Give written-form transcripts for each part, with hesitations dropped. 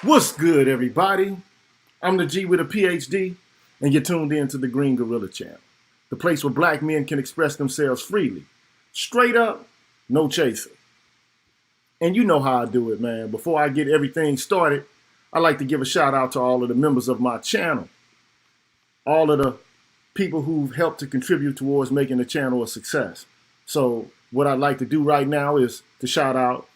What's good, everybody? I'm the G with a PhD, and you're tuned in to the Green Gorilla Channel, the place where black men can express themselves freely. Straight up, no chaser. And you know how I do it, man. Before I get everything started, I'd like to give a shout out to all of the members of my channel, all of the people who've helped to contribute towards making the channel a success. So what I'd like to do right now is to shout out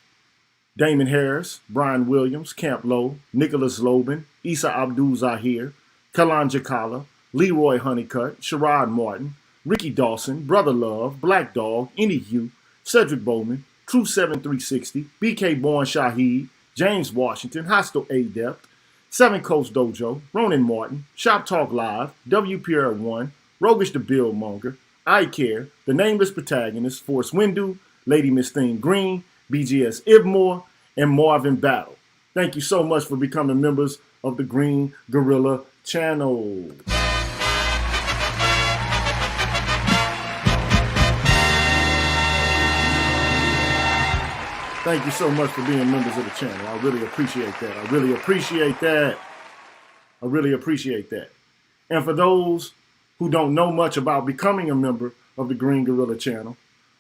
Damon Harris, Brian Williams, Camp Lowe, Nicholas Lobin, Issa Abdul Zahir, Kalan Jakala, Leroy Honeycutt, Sherrod Martin, Ricky Dawson, Brother Love, Black Dog, Any Hugh, Cedric Bowman, True 7360, BK Born Shaheed, James Washington, Hostile Adept, Seven Coast Dojo, Ronan Martin, Shop Talk Live, W. Pierre 1, Rogish the Billmonger, I Care, The Nameless Protagonist, Force Windu, Lady Miss Theme Green, BGS Ibmore, and Marvin Battle. Thank you so much for becoming members of the Green Gorilla Channel. Thank you so much for being members of the channel. I really appreciate that. I really appreciate that. I really appreciate that. And for those who don't know much about becoming a member of the Green Gorilla Channel,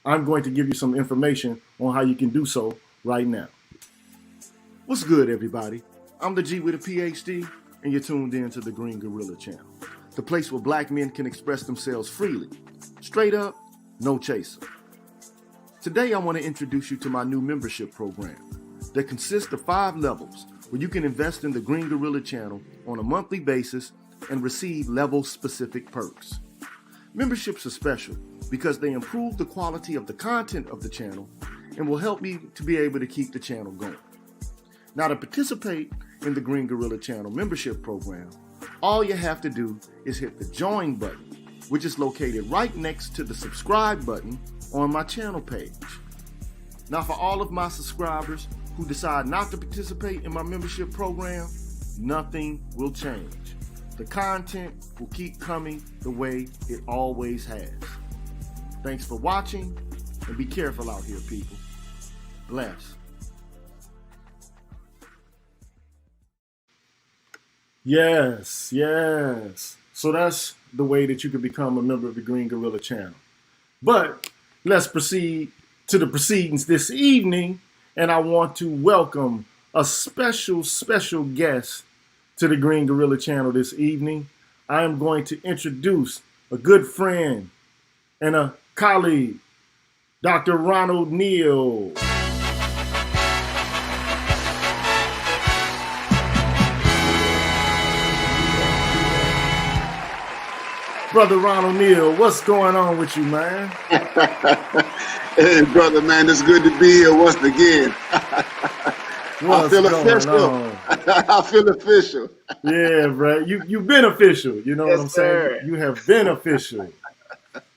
I'm going to give you some information on how you can do so right now. What's good, everybody? I'm the G with a PhD, and you're tuned in to the Green Gorilla Channel, the place where black men can express themselves freely. Straight up, no chaser. Today, I want to introduce you to my new membership program that consists of 5 levels where you can invest in the Green Gorilla Channel on a monthly basis and receive level-specific perks. Memberships are special because they improve the quality of the content of the channel and will help me to be able to keep the channel going. Now, to participate in the Green Gorilla Channel membership program, all you have to do is hit the join button, which is located right next to the subscribe button on my channel page. Now, for all of my subscribers who decide not to participate in my membership program, nothing will change. The content will keep coming the way it always has. Thanks for watching, and be careful out here, people. Bless. Yes. So that's the way that you can become a member of the Green Gorilla Channel. But let's proceed to the proceedings this evening, and I want to welcome a special guest to the Green Gorilla Channel this evening. I am going to introduce a good friend and a colleague, Dr. Ronald Neal. Brother Ronald Neal, what's going on with you, man? Hey, brother, man, it's good to be here once again. I What's feel going official. on? I feel official. Yeah, bro. You've been official. You know what Yes, I'm saying? sir. You have been official.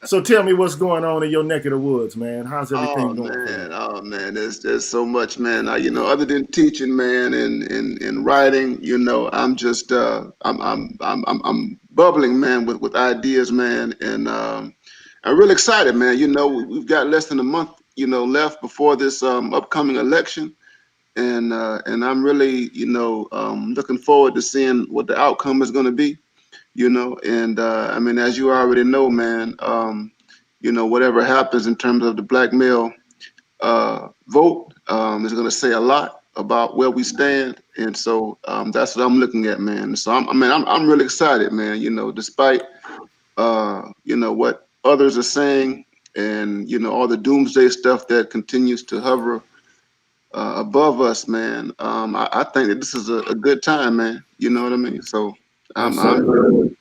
So tell me what's going on in your neck of the woods, man. How's everything going for you? Oh man, there's so much, man. Other than teaching, man, and writing, I'm just I'm bubbling, man, with ideas, man, and I'm really excited, man. We've got less than a month, left before this upcoming election. And I'm really, looking forward to seeing what the outcome is going to be, And I mean, as you already know, man, whatever happens in terms of the black male vote is going to say a lot about where we stand, and so that's what I'm looking at, man. So I'm really excited, man. Despite what others are saying, and all the doomsday stuff that continues to hover above us, man. I think that this is a good time, man. You know what I mean? So Yes, I'm, sir. I'm,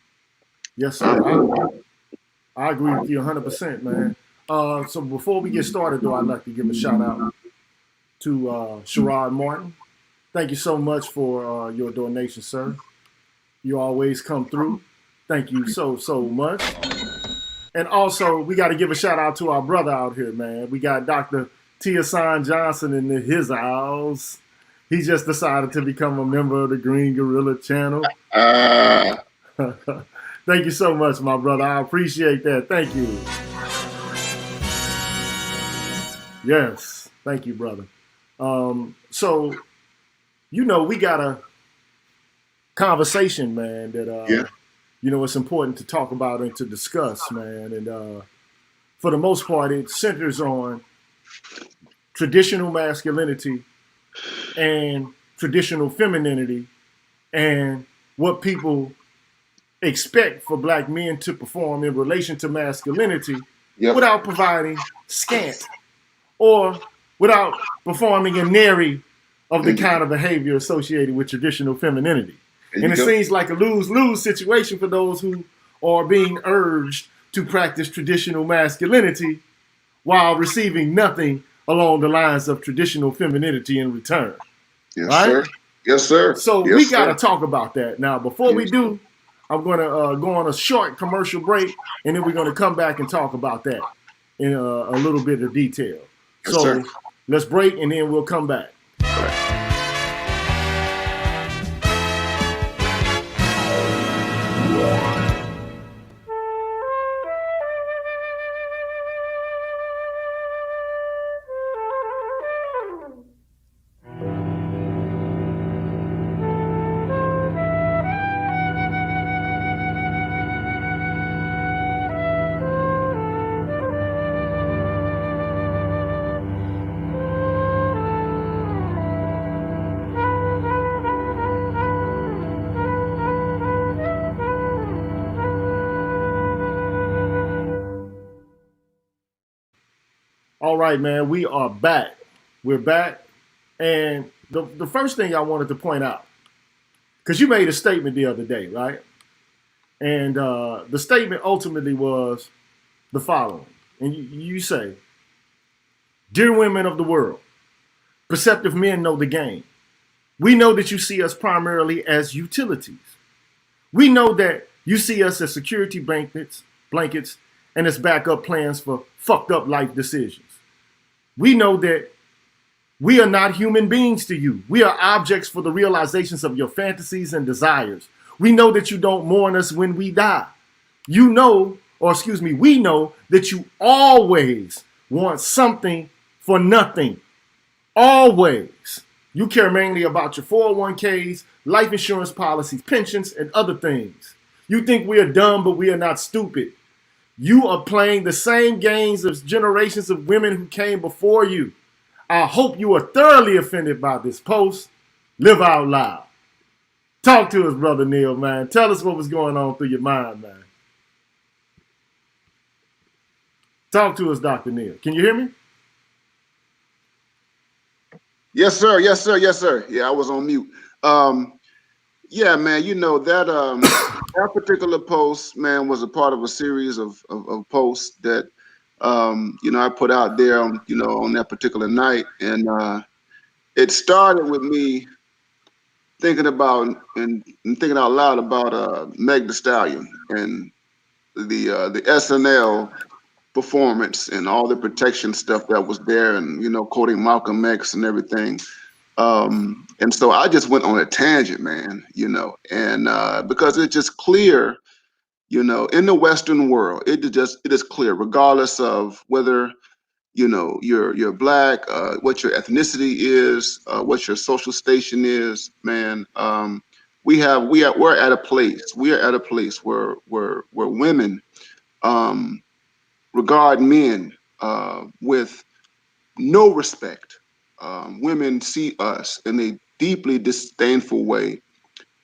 Yes, sir. I'm I agree with you 100%, man. So before we get started, though, I'd like to give a shout out to Sherrod Martin. Thank you so much for your donation, sir. You always come through. Thank you so much. And also, we got to give a shout out to our brother out here, man. We got Dr. Tiasan Johnson in his house. He just decided to become a member of the Green Gorilla channel. uh, Thank you so much, my brother. I appreciate that. Thank you. Yes. Thank you, brother. So, we got a conversation, man, that yeah, it's important to talk about and to discuss, man. And for the most part, it centers on traditional masculinity and traditional femininity and what people expect for black men to perform in relation to masculinity yep. without providing scant or without performing a nary of the And, kind of behavior associated with traditional femininity. there And you it go. seems like a lose-lose situation for those who are being urged to practice traditional masculinity while receiving nothing along the lines of traditional femininity in return. Yes, Right? sir. Yes, sir. So we Yes, got to sir. talk about that. Now, before we Yes, sir. do, I'm going to go on a short commercial break, and then we're going to come back and talk about that in a little bit of detail. Yes, sir. So let's break, and then we'll come back. All right. All right, man, we are back. We're back. And the first thing I wanted to point out, because you made a statement the other day, right? And the statement ultimately was the following. And you say, "Dear women of the world, perceptive men know the game. We know that you see us primarily as utilities. We know that you see us as security blankets, and as backup plans for fucked up life decisions. We know that we are not human beings to you. We are objects for the realizations of your fantasies and desires. We know that you don't mourn us when we die. We know that you always want something for nothing. Always. You care mainly about your 401ks, life insurance policies, pensions, and other things. You think we are dumb, but we are not stupid. You are playing the same games as generations of women who came before you. I hope you are thoroughly offended by this post. Live out loud." Talk to us, Brother Neal, man. Tell us what was going on through your mind, man. Talk to us, Dr. Neal. Can you hear me? Yes, sir. Yes, sir. Yes, sir. Yeah, I was on mute. Um, Yeah, man. You know that that particular post, man, was a part of a series of posts that I put out there on on that particular night, and it started with me thinking about and thinking out loud about Meg The Stallion and the SNL performance and all the protection stuff that was there, and quoting Malcolm X and everything. And so I just went on a tangent, man, and because it's just clear, in the Western world, it is clear, regardless of whether you're black, what your ethnicity is, what your social station is, man. We are at a place where women um, regard men with no respect. Women see us in a deeply disdainful way.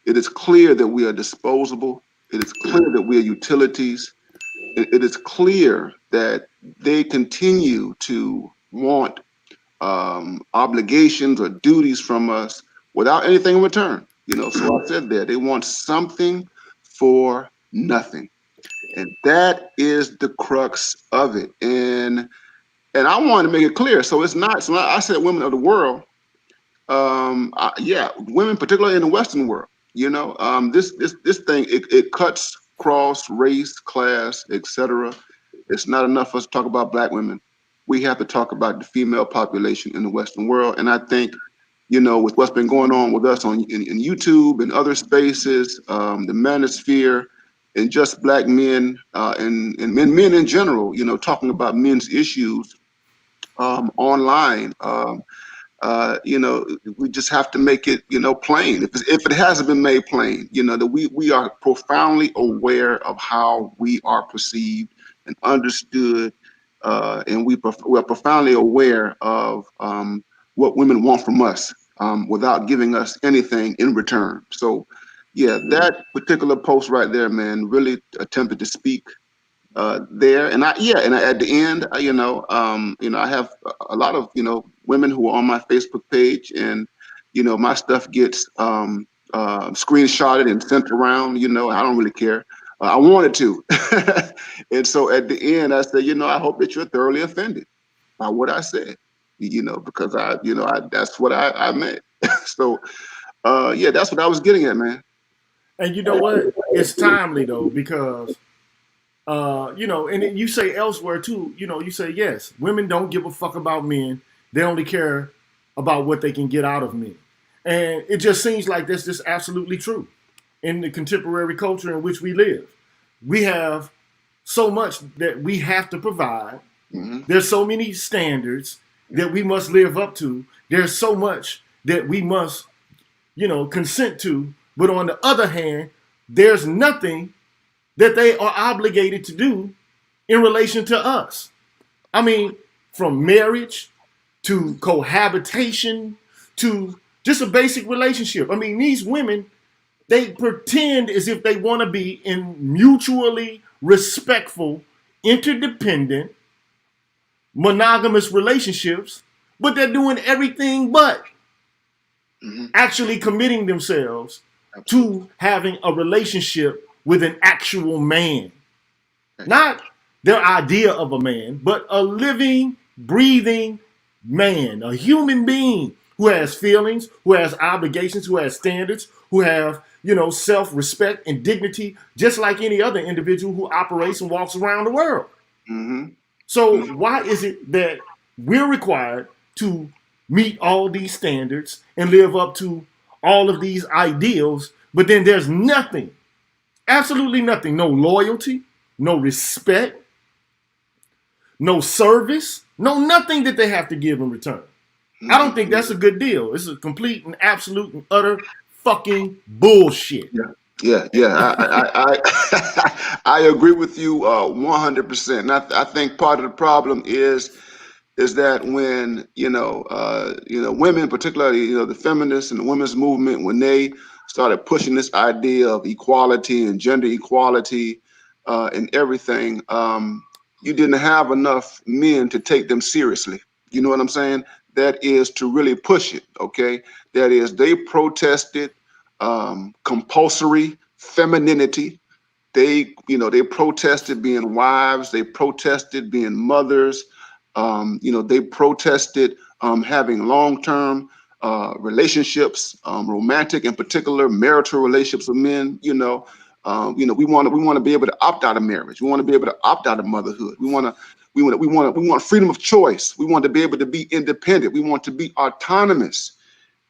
It is clear that we are disposable. It is clear that we are utilities. It is clear that they continue to want obligations or duties from us without anything in return. So I said there, they want something for nothing. And that is the crux of it. And I wanted to make it clear. So it's not, so I said women of the world, yeah, women, particularly in the Western world, this thing, it cuts cross race, class, etc. It's not enough for us to talk about black women. We have to talk about the female population in the Western world. And I think, with what's been going on with us in YouTube and other spaces, the manosphere, and just black men and men in general, talking about men's issues online. We just have to make it, plain. If it hasn't been made plain, that we are profoundly aware of how we are perceived and understood, and we are profoundly aware of what women want from us without giving us anything in return. So, yeah, that particular post right there, man, really attempted to speak there. And at the end, I have a lot of women who are on my Facebook page, and my stuff gets screenshotted and sent around. I don't really care. I wanted to, and so at the end, I said, I hope that you're thoroughly offended by what I said. Because that's what I meant. So yeah, that's what I was getting at, man. And you know what? It's timely though because and then you say elsewhere too. You say yes, women don't give a fuck about men. They only care about what they can get out of men, and it just seems like that's just absolutely true in the contemporary culture in which we live. We have so much that we have to provide. Hmm. There's so many standards that we must live up to. There's so much that we must, consent to. But on the other hand, there's nothing that they are obligated to do in relation to us. I mean, from marriage to cohabitation to just a basic relationship. I mean, these women, they pretend as if they want to be in mutually respectful, interdependent, monogamous relationships, but they're doing everything but Hmm. actually committing themselves Absolutely. to having a relationship with an actual man. Not their idea of a man, but a living, breathing man, a human being who has feelings, who has obligations, who has standards, who have, self-respect and dignity, just like any other individual who operates and walks around the world. Hmm. So Hmm. why is it that we're required to meet all these standards and live up to all of these ideals, but then there's nothing, absolutely nothing, no loyalty, no respect, no service, no nothing that they have to give in return. I don't think Hmm. that's a good deal. It's a complete and absolute and utter fucking bullshit. Yeah, yeah. I agree with you 100%. And I think part of the problem is that when women, particularly the feminists and the women's movement, when they started pushing this idea of equality and gender equality and everything, you didn't have enough men to take them seriously. You know what I'm saying? That is to really push it. Okay, that is they protested. compulsory femininity. They protested being wives. They protested being mothers. They protested having long-term relationships, romantic in particular, marital relationships with men. We want to be able to opt out of marriage. We want to be able to opt out of motherhood. We want freedom of choice. We want to be able to be independent. We want to be autonomous.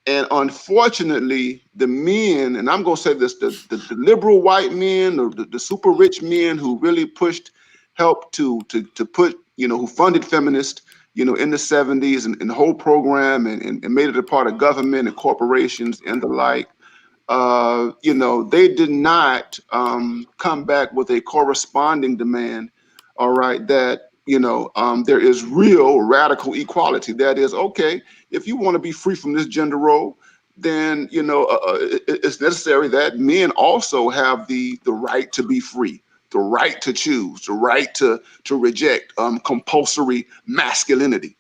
And unfortunately, the men, and I'm going to say this, the liberal white men, or the super rich men who really helped to put, who funded feminists, in the 70s, and the whole program, and made it a part of government and corporations and the like, they did not come back with a corresponding demand, all right, that, there is real radical equality. That is, okay, if you want to be free from this gender role, then, it's necessary that men also have the right to be free, the right to choose, the right to reject compulsory masculinity,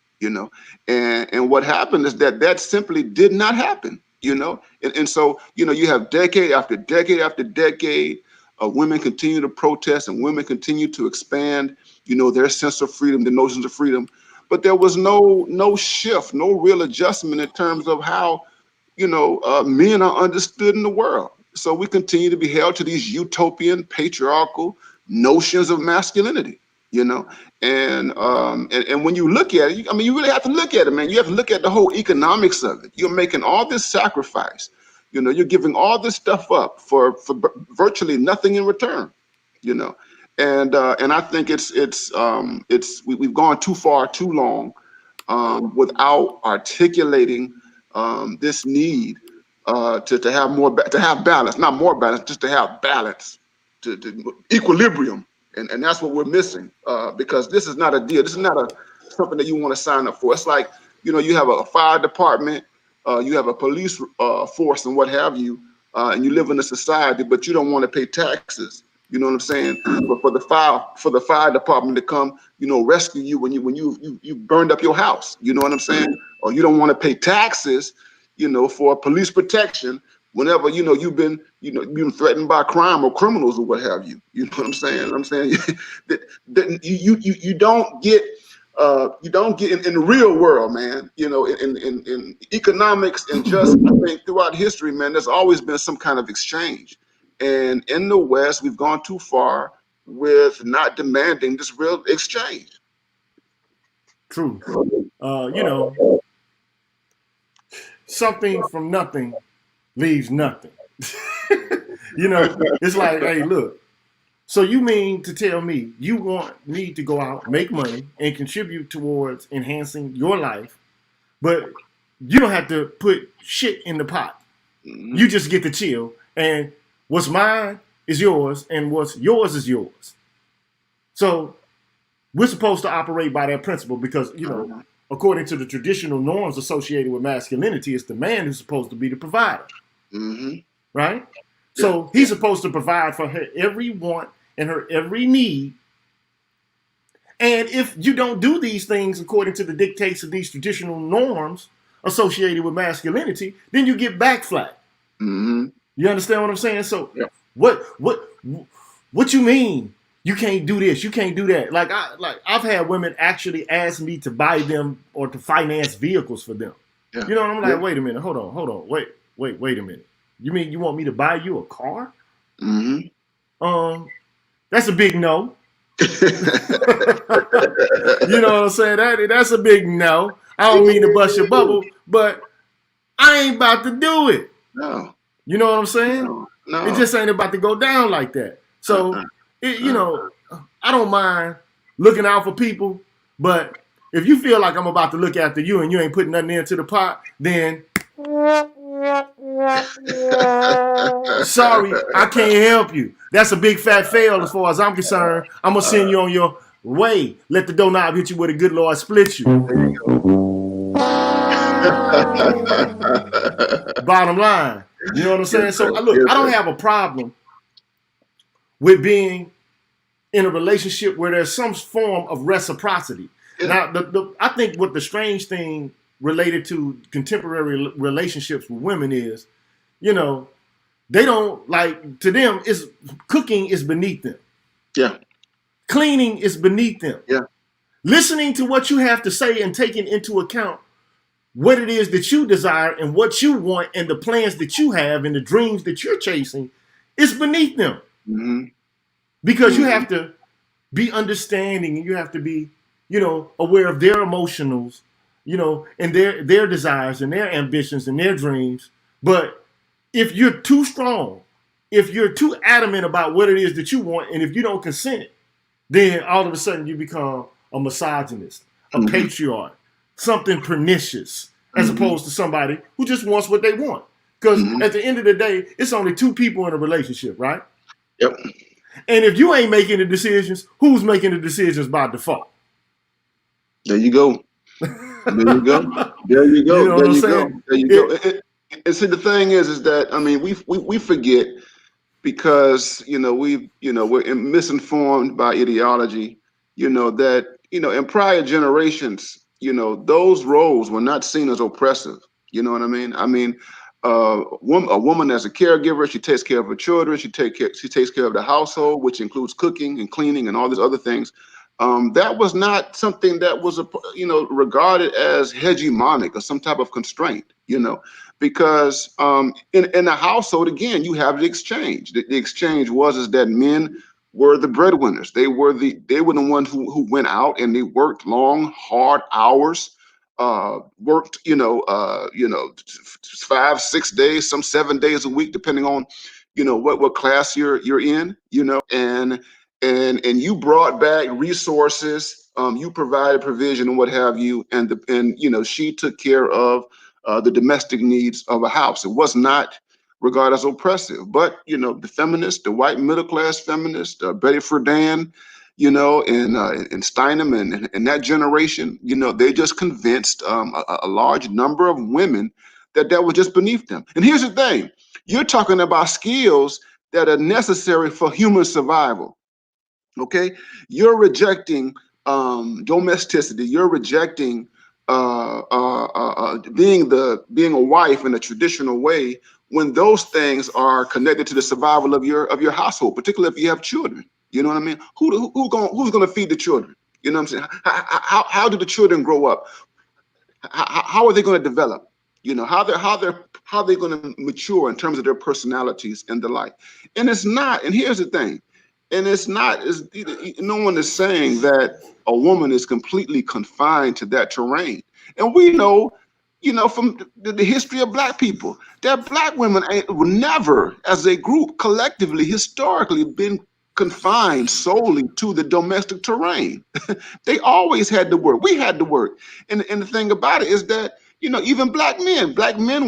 and what happened is that simply did not happen. And so, you have decade after decade after decade of women continue to protest, and women continue to expand, their sense of freedom, the notions of freedom. But there was no shift, no real adjustment in terms of how, men are understood in the world. So we continue to be held to these utopian, patriarchal notions of masculinity, and when you look at it, you really have to look at it, man. You have to look at the whole economics of it. You're making all this sacrifice, you're giving all this stuff up for virtually nothing in return, and I think we've gone too far too long without articulating this need to have balance, not more balance, just to have balance, to equilibrium. And that's what we're missing, because this is not a deal. This is not something that you want to sign up for. It's like, you have a fire department, you have a police force and what have you, and you live in a society, but you don't want to pay taxes. You know what I'm saying? But for the fire department to come, rescue you when you burned up your house. You know what I'm saying? Or you don't want to pay taxes, for police protection whenever you've been threatened by crime or criminals or what have you. You know what I'm saying? that you don't get in the real world, man. In economics and just, I think, throughout history, man, there's always been some kind of exchange. And in the West, we've gone too far with not demanding this real exchange. True. Something from nothing leaves nothing. It's like, hey, look. So you mean to tell me you want me to go out, make money, and contribute towards enhancing your life, but you don't have to put shit in the pot. Mm-hmm. You just get to chill, and what's mine is yours, and what's yours is yours. So we're supposed to operate by that principle because, according to the traditional norms associated with masculinity, it's the man who's supposed to be the provider. Mm-hmm. Right? So he's supposed to provide for her every want and her every need. And if you don't do these things according to the dictates of these traditional norms associated with masculinity, then you get backflat. Mm-hmm. You understand what I'm saying? So what you mean? You can't do this. You can't do that. I've had women actually ask me to buy them or to finance vehicles for them. Yeah. And I'm like, wait a minute, hold on, wait a minute. You mean you want me to buy you a car? Mm-hmm. That's a big no. You know what I'm saying? That's a big no. I don't mean to bust your bubble, but I ain't about to do it. No. You know what I'm saying? No. It just ain't about to go down like that. So, I don't mind looking out for people, but if you feel like I'm about to look after you and you ain't putting nothing into the pot, then sorry, I can't help you. That's a big fat fail as far as I'm concerned. I'm going to send you on your way. Let the doorknob hit you where the good Lord split you. Bottom line. You know what I'm saying? So, look, I don't have a problem with being in a relationship where there's some form of reciprocity. Yeah. Now, I think what the strange thing related to contemporary relationships with women is, They don't like, to them, is cooking is beneath them. Yeah. Cleaning is beneath them. Yeah. Listening to what you have to say and taking into account what it is that you desire and what you want and the plans that you have and the dreams that you're chasing is beneath them. Mm-hmm. Because you have to be understanding and you have to be, aware of their emotionals, and their desires and their ambitions and their dreams. But if you're too strong, if you're too adamant about what it is that you want, and if you don't consent, then all of a sudden you become a misogynist, a patriarch, something pernicious, as opposed to somebody who just wants what they want. Because at the end of the day, it's only two people in a relationship, right? Yep. And if you ain't making the decisions, who's making the decisions by default? There you go. There you go. There you go. You know there what you I'm go. saying? There you go. And see, the thing is that I mean, we forget because we're misinformed by ideology. That in prior generations, those roles were not seen as oppressive. You know what I mean? I mean, a woman as a caregiver, she takes care of her children. She takes care of the household, which includes cooking and cleaning and all these other things. That was not something that was regarded as hegemonic or some type of constraint. Because in a household, again, you have the exchange. The exchange is that men were the breadwinners. They were the ones who went out and they worked long, hard hours. Worked 5-6 days, some 7 days a week, depending on what class you're in. And you brought back resources. You provided provision and what have you, and she took care of the domestic needs of a house. It was not regarded as oppressive. But the feminists, the white middle class feminists, Betty Friedan, and Steinem and that generation, they just convinced a large number of women that was just beneath them. And here's the thing: you're talking about skills that are necessary for human survival. Okay, you're rejecting domesticity. You're rejecting being a wife in a traditional way when those things are connected to the survival of your household, particularly if you have children. You know what I mean? Who's gonna feed the children? You know what I'm saying? How do the children grow up? How are they going to develop? How they going to mature in terms of their personalities and the like. And it's not. And here's the thing. And it's not. No one is saying that a woman is completely confined to that terrain. And we know, from the history of Black people, that Black women were never, as a group, collectively, historically, been confined solely to the domestic terrain. They always had to work. We had to work. And the thing about it is that, even black men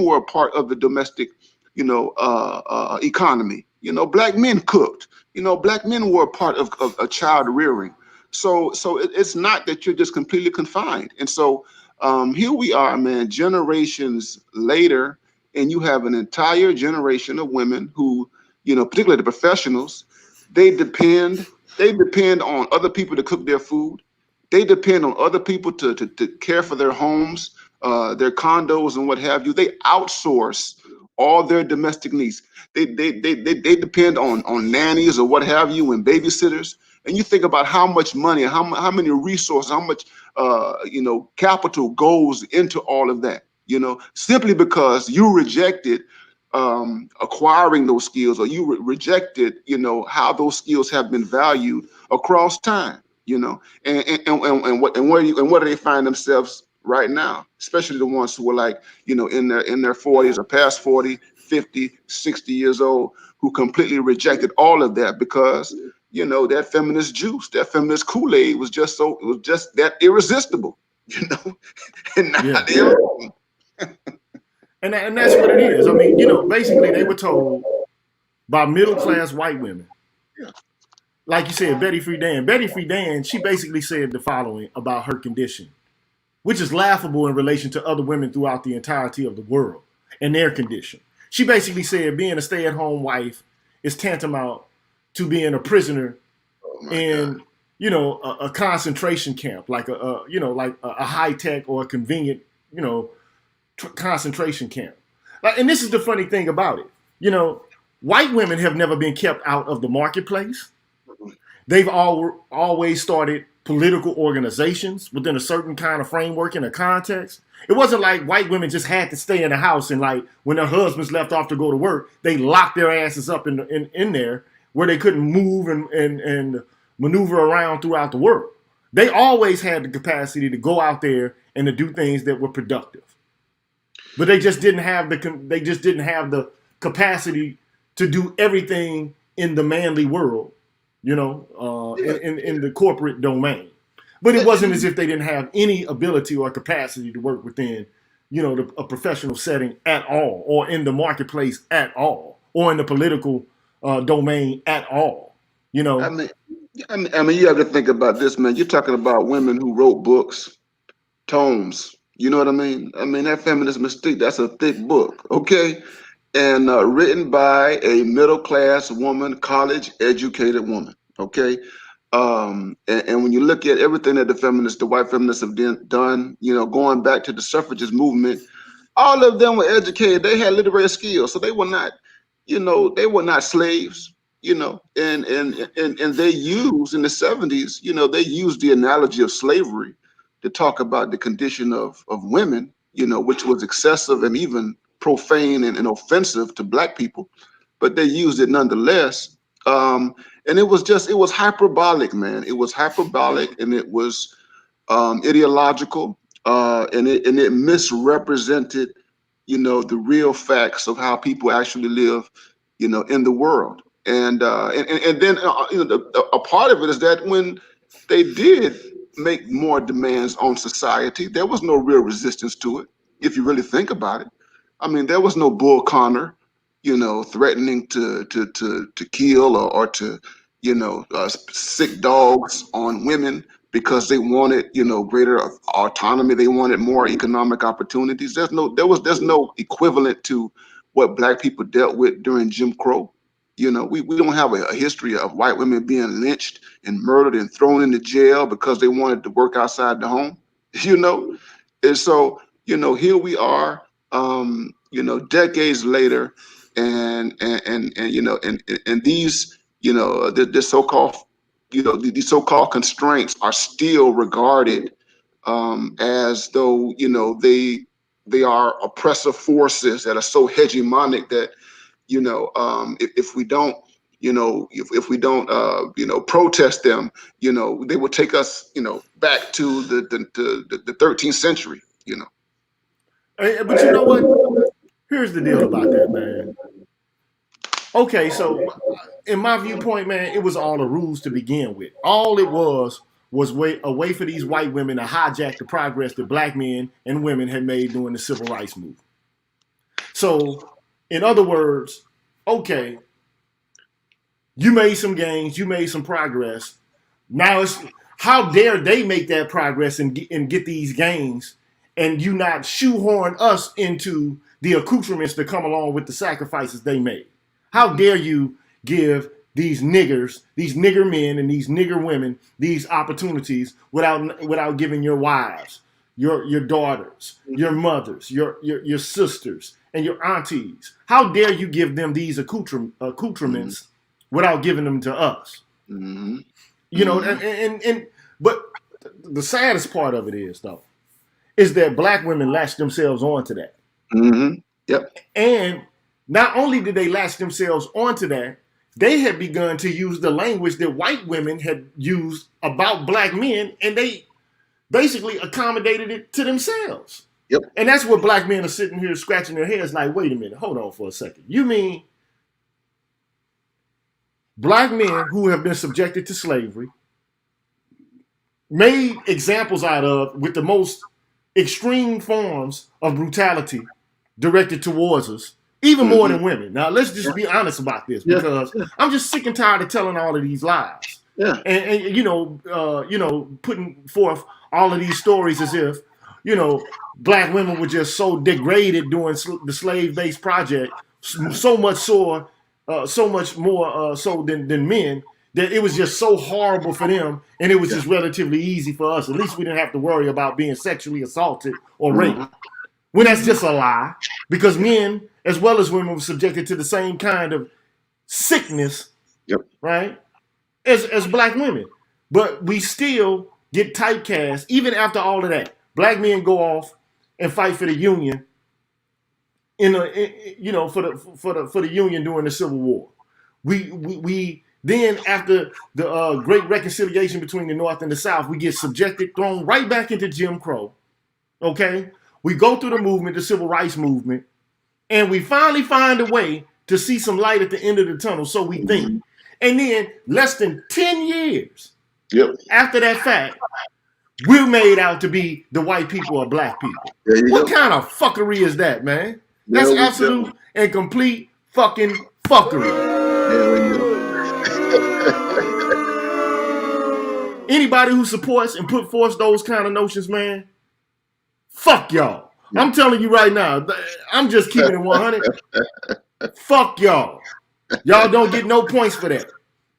were a part of the domestic, economy. Black men cooked. Black men were a part of child rearing. So it's not that you're just completely confined. And so here we are, man, generations later, and you have an entire generation of women who, particularly the professionals, they depend on other people to cook their food. They depend on other people to care for their homes, their condos, and what have you. They outsource all their domestic needs. They depend on nannies or what have you and babysitters. And you think about how much money, how many resources, how much capital goes into all of that. Simply because you rejected acquiring those skills, or you rejected, how those skills have been valued across time. And what do they find themselves right now, especially the ones who are like, in their 40s or past 40, 50, 60 years old, who completely rejected all of that because, that feminist juice, that feminist Kool-Aid was just that irresistible, and not Yeah. And that's what it is. I mean, basically they were told by middle class white women. Like you said, Betty Friedan. Betty Friedan, she basically said the following about her condition, which is laughable in relation to other women throughout the entirety of the world and their condition. She basically said being a stay-at-home wife is tantamount to being a prisoner in, a concentration camp, like a high-tech or a convenient, concentration camp. And this is the funny thing about it. white women have never been kept out of the marketplace. They've always started political organizations within a certain kind of framework and a context. It wasn't like white women just had to stay in the house and like when their husbands left off to go to work, they locked their asses up in there where they couldn't move and maneuver around throughout the world. They always had the capacity to go out there and to do things that were productive, but they just didn't have the capacity to do everything in the manly world, in the corporate domain. But it wasn't as if they didn't have any ability or capacity to work within, a professional setting at all, or in the marketplace at all, or in the political domain at all. I mean, you have to think about this, man. You're talking about women who wrote books, tomes. You know what I mean? I mean, that Feminist Mystique, that's a thick book, okay? And written by a middle-class woman, college-educated woman, okay? And when you look at everything that the white feminists have done, going back to the suffragist movement, all of them were educated. They had literary skills, so they were not, they were not slaves, and they used in the 70s, they used the analogy of slavery to talk about the condition of women, which was excessive and even profane and offensive to Black people, but they used it nonetheless. And it was hyperbolic, man. It was hyperbolic, and it was ideological, and it misrepresented, the real facts of how people actually live, in the world. And then a part of it is that when they did make more demands on society, there was no real resistance to it. If you really think about it, I mean, there was no Bull Connor, threatening to kill or to, sick dogs on women because they wanted, greater autonomy. They wanted more economic opportunities. There's no equivalent to what Black people dealt with during Jim Crow. We don't have a history of white women being lynched and murdered and thrown into jail because they wanted to work outside the home, And so, here we are, decades later, and these, the so-called, these so-called constraints are still regarded as though, they are oppressive forces that are so hegemonic that, if we don't, if we don't, protest them, they will take us, back to the 13th century, But you know what? Here's the deal about that, man. Okay, so in my viewpoint, man, it was all a ruse to begin with. All it was a way for these white women to hijack the progress that Black men and women had made during the civil rights movement. So, in other words, okay, you made some gains, you made some progress. Now it's how dare they make that progress and get these gains, and you not shoehorn us into the accoutrements that come along with the sacrifices they made. How dare you give these niggers, these nigger men and these nigger women, these opportunities without giving your wives, your daughters, your mothers, your sisters, and your aunties. How dare you give them these accoutrements without giving them to us? Mm-hmm. But the saddest part of it is that Black women latched themselves onto that. Mm-hmm. Yep. And not only did they latch themselves onto that, they had begun to use the language that white women had used about Black men, and they basically accommodated it to themselves. Yep. And that's what Black men are sitting here scratching their heads like, wait a minute, hold on for a second. You mean Black men who have been subjected to slavery, made examples out of with the most extreme forms of brutality directed towards us, even more than women. Now, let's just be honest about this, because I'm just sick and tired of telling all of these lies. Yeah. And putting forth all of these stories as if, Black women were just so degraded during the slave-based project, so much more so than men, that it was just so horrible for them, and it was just relatively easy for us. At least we didn't have to worry about being sexually assaulted or raped. When that's just a lie, because men as well as women were subjected to the same kind of sickness, Yep. right? As black women. But we still get typecast even after all of that. Black men go off and fight for the Union for the Union during the Civil War. We then after the great reconciliation between the North and the South, we get subjected, thrown right back into Jim Crow. Okay, we go through the movement, the Civil Rights Movement, and we finally find a way to see some light at the end of the tunnel. So we think, and then less than 10 years Yep. after that fact, we're made out to be the white people or black people. There you What go. kind of fuckery is that, man? There That's we absolute go. and complete fucking fuckery. There we go. Anybody who supports and put forth those kind of notions, man, fuck y'all. I'm telling you right now, I'm just keeping it 100. Fuck y'all. Y'all don't get no points for that.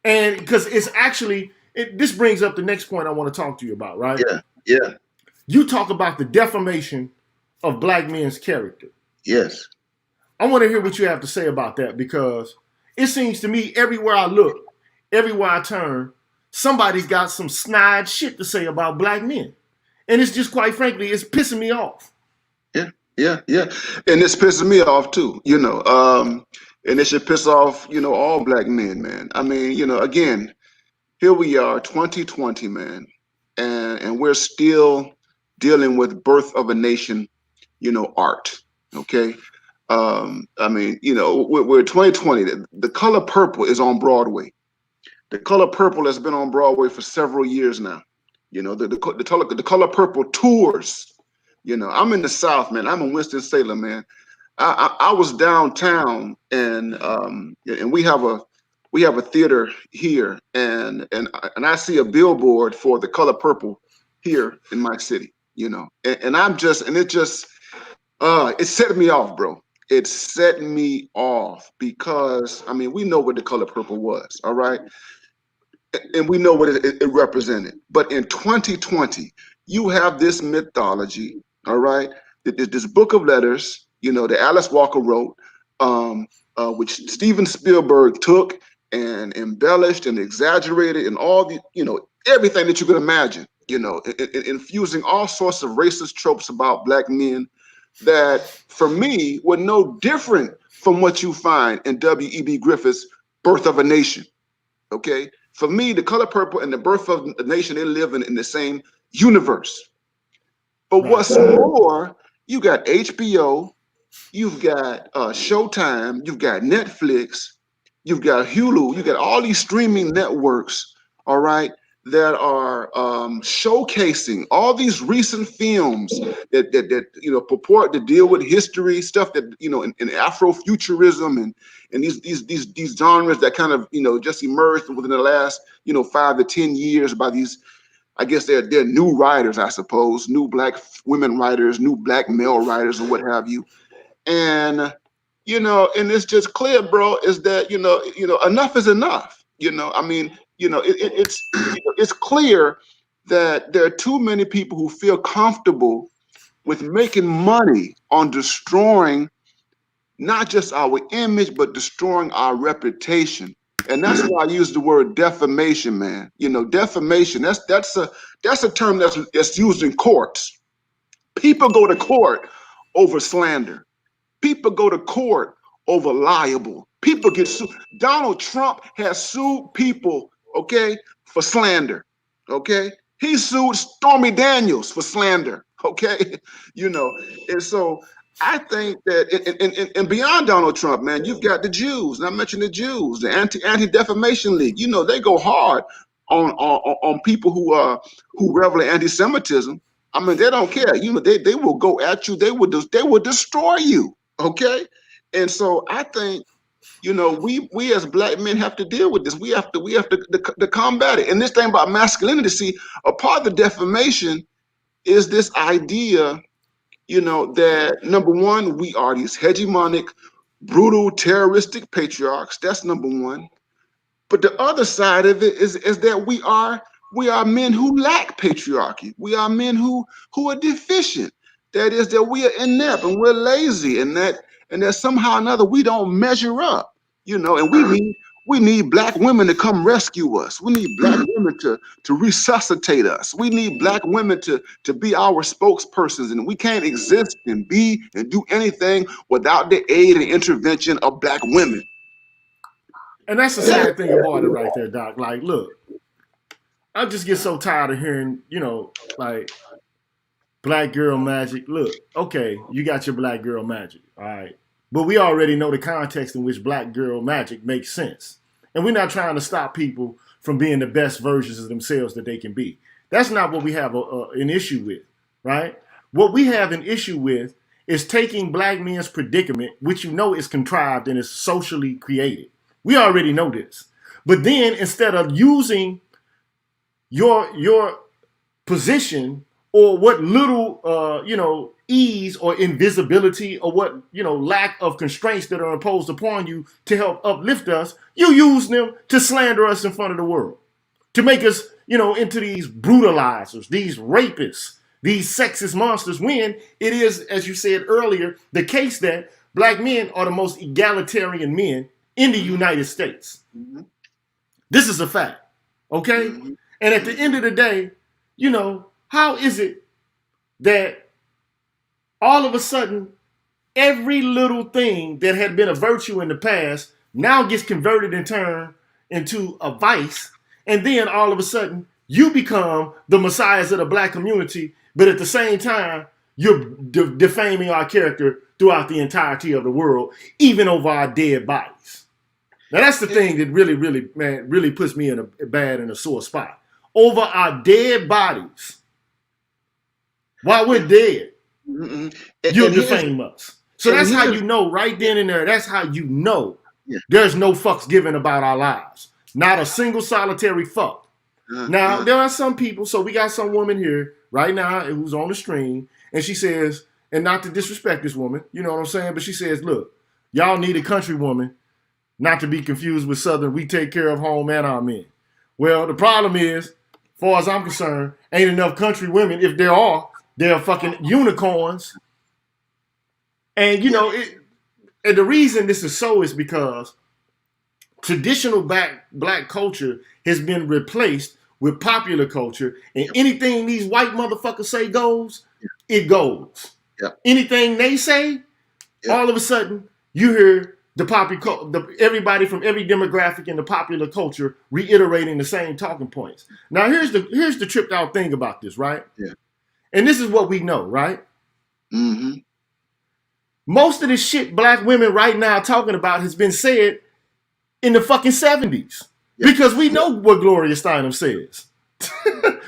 And because it's actually, this brings up the next point I want to talk to you about, right? Yeah. Yeah. You talk about the defamation of black men's character. Yes. I want to hear what you have to say about that, because it seems to me everywhere I look, everywhere I turn, somebody's got some snide shit to say about black men. And it's just, quite frankly, it's pissing me off. Yeah. Yeah. Yeah. And it's pissing me off too, and it should piss off, all black men, man. I mean, again, here we are, 2020, man, and we're still dealing with birth of a nation, art. Okay. I mean, we're 2020. The Color Purple is on Broadway. The Color Purple has been on Broadway for several years now. The Color Purple tours. I'm in the South, man. I'm in Winston-Salem, man. I was downtown, and we have a theater here, and I see a billboard for the Color Purple here in my city. And it set me off, bro. It set me off because, I mean, we know what the Color Purple was, all right? And we know what it represented. But in 2020, you have this mythology, all right? This book of letters, that Alice Walker wrote, which Steven Spielberg took and embellished and exaggerated and all the, everything that you could imagine, infusing all sorts of racist tropes about black men that, for me, were no different from what you find in W.E.B. Griffith's Birth of a Nation. Okay, for me, the Color Purple and the Birth of a Nation, they live in the same universe. But what's more, you got HBO, you've got Showtime, you've got Netflix, you've got Hulu, you got all these streaming networks, all right, that are showcasing all these recent films that purport to deal with history, stuff that in Afrofuturism and these genres that kind of just emerged within the last 5 to 10 years by these. I guess they're new writers, I suppose, new black women writers, new black male writers, or what have you. And and it's just clear, bro, is that enough is enough. I mean, it's clear that there are too many people who feel comfortable with making money on destroying not just our image, but destroying our reputation. And that's why I use the word defamation, man. Defamation, that's a term that's used in courts. People go to court over slander. People go to court over liable. People get sued. Donald Trump has sued people, okay, for slander. Okay. He sued Stormy Daniels for slander. Okay. And so I think that, and beyond Donald Trump, man, you've got the Jews. And I mentioned the Jews, the Anti-Defamation League. They go hard on people who revel in anti-Semitism. I mean, they don't care. They will go at you. They will destroy you. Okay. And so I think, we as black men have to deal with this. We have to combat it. And this thing about masculinity, see, a part of the defamation is this idea, that number one, we are these hegemonic, brutal, terroristic patriarchs. That's number one. But the other side of it is that we are men who lack patriarchy. We are men who are deficient. That is, that we are inept and we're lazy, and that somehow or another we don't measure up. you know, and we need black women to come rescue us. We need black women to resuscitate us. We need black women to be our spokespersons, and we can't exist and be and do anything without the aid and intervention of black women. And that's the sad thing about it right there, Doc. Like, look, I just get so tired of hearing, you know, like black girl magic. Look, okay, you got your black girl magic, all right. But we already know the context in which black girl magic makes sense. And we're not trying to stop people from being the best versions of themselves that they can be. That's not what we have an issue with, right? What we have an issue with is taking black men's predicament, which you know is contrived and is socially created. We already know this. But then instead of using your position or what little, ease or invisibility or what, lack of constraints that are imposed upon you to help uplift us, you use them to slander us in front of the world, to make us, into these brutalizers, these rapists, these sexist monsters, when it is, as you said earlier, the case that black men are the most egalitarian men in the United States. Mm-hmm. This is a fact, okay? Mm-hmm. And at the end of the day, how is it that all of a sudden every little thing that had been a virtue in the past now gets converted and turned into a vice, and then all of a sudden you become the messiahs of the black community, but at the same time you're defaming our character throughout the entirety of the world, even over our dead bodies. Now that's the thing that really puts me in a bad and a sore spot. Over our dead bodies, while we're dead, you defame us. So that's how you know right then and there. That's how you know there's no fucks given about our lives. Not a single solitary fuck. Now, there are some people, so we got some woman here right now who's on the stream, and she says, and not to disrespect this woman, you know what I'm saying, but she says, look, y'all need a country woman, not to be confused with Southern, we take care of home and our men. Well, the problem is, as far as I'm concerned, ain't enough country women. If there are, they're fucking unicorns. And, and the reason this is so is because traditional black culture has been replaced with popular culture. And anything these white motherfuckers say goes, it goes. Yeah. Anything they say, all of a sudden, you hear everybody from every demographic in the popular culture reiterating the same talking points. Now, here's the tripped out thing about this, right? Yeah. And this is what we know, right? Mm-hmm. Most of the shit black women right now talking about has been said in the fucking 70s. Yeah. Because we know what Gloria Steinem says.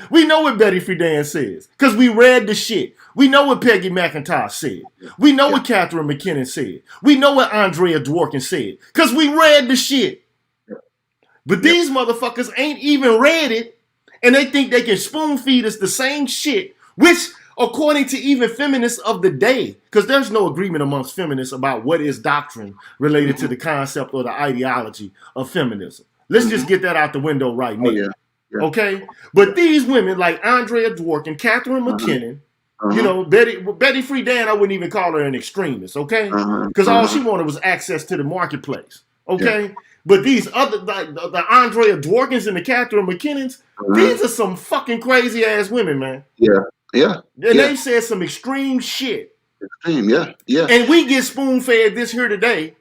We know what Betty Friedan says. Because we read the shit. We know what Peggy McIntosh said. We know what Catherine McKinnon said. We know what Andrea Dworkin said. Because we read the shit. But these motherfuckers ain't even read it. And they think they can spoon feed us the same shit. Which, according to even feminists of the day, because there's no agreement amongst feminists about what is doctrine related to the concept or the ideology of feminism. Let's just get that out the window right now. Yeah. Okay? But these women like Andrea Dworkin, Catherine McKinnon, Betty Friedan, I wouldn't even call her an extremist, okay? Because all she wanted was access to the marketplace, okay? Yeah. But these other, the Andrea Dworkins and the Catherine McKinnons, these are some fucking crazy ass women, man. Yeah. Yeah. And they said some extreme shit. Extreme, yeah. And we get spoon-fed this here today.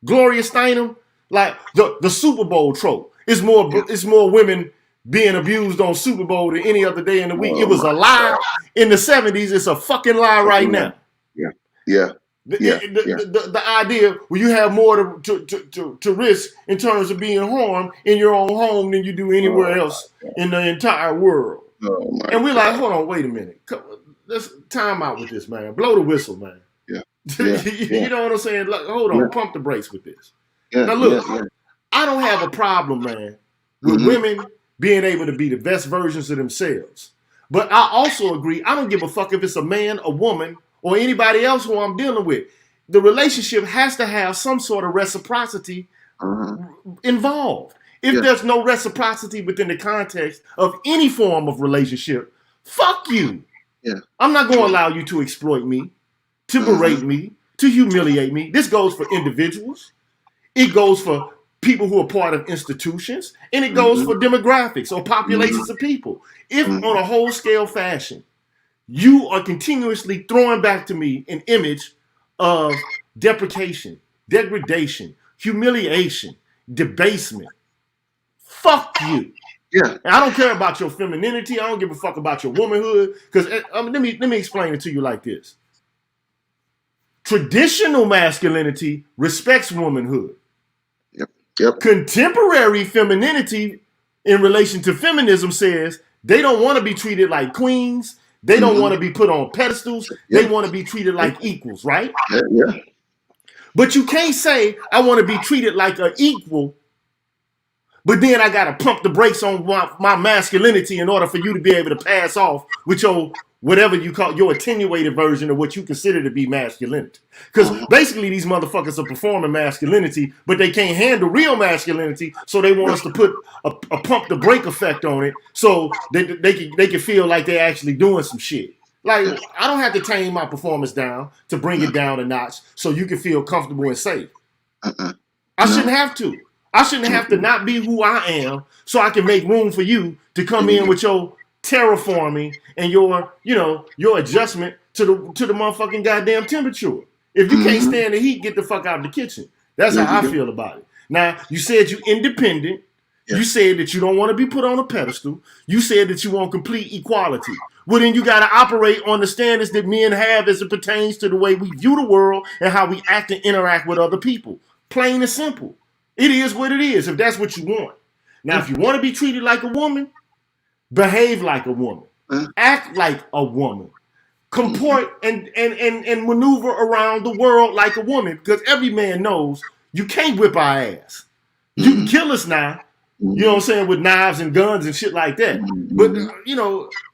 Gloria Steinem, like the Super Bowl trope. It's more women being abused on Super Bowl than any other day in the week. It was a lie in the 70s. It's a fucking lie right now. Yeah. The idea where you have more to risk in terms of being harmed in your own home than you do anywhere else in the entire world. And we're like, hold on, wait a minute. Let's time out with this, man. Blow the whistle, man. Yeah. You know what I'm saying? Like, hold on, pump the brakes with this. Now look, I don't have a problem, man, with women being able to be the best versions of themselves. But I also agree, I don't give a fuck if it's a man, a woman, or anybody else who I'm dealing with. The relationship has to have some sort of reciprocity involved. If there's no reciprocity within the context of any form of relationship, fuck you. Yeah. I'm not going to allow you to exploit me, to berate me, to humiliate me. This goes for individuals. It goes for people who are part of institutions, and it goes for demographics or populations of people. If on a whole scale fashion, you are continuously throwing back to me an image of deprecation, degradation, humiliation, debasement, fuck you. Yeah. And I don't care about your femininity. I don't give a fuck about your womanhood. Because let me explain it to you like this. Traditional masculinity respects womanhood. Yep. Contemporary femininity in relation to feminism says they don't want to be treated like queens. They don't want to be put on pedestals. They want to be treated like equals, right? Yeah. But you can't say I want to be treated like an equal, but then I got to pump the brakes on my masculinity in order for you to be able to pass off with your whatever you call your attenuated version of what you consider to be masculinity. Because basically these motherfuckers are performing masculinity, but they can't handle real masculinity, so they want us to put a pump the brake effect on it so they can feel like they're actually doing some shit. Like, I don't have to tame my performance down to bring it down a notch so you can feel comfortable and safe. I shouldn't have to. I shouldn't have to not be who I am so I can make room for you to come in with your terraforming and your adjustment to the motherfucking goddamn temperature. If you can't stand the heat, get the fuck out of the kitchen. That's how I feel about it. Now, you said you're independent. Yeah. You said that you don't want to be put on a pedestal. You said that you want complete equality. Well, then you got to operate on the standards that men have as it pertains to the way we view the world and how we act and interact with other people. Plain and simple. It is what it is if that's what you want. Now, if you want to be treated like a woman, behave like a woman. Act like a woman. Comport and maneuver around the world like a woman, because every man knows you can't whip our ass. You can kill us now, you know what I'm saying, with knives and guns and shit like that. But,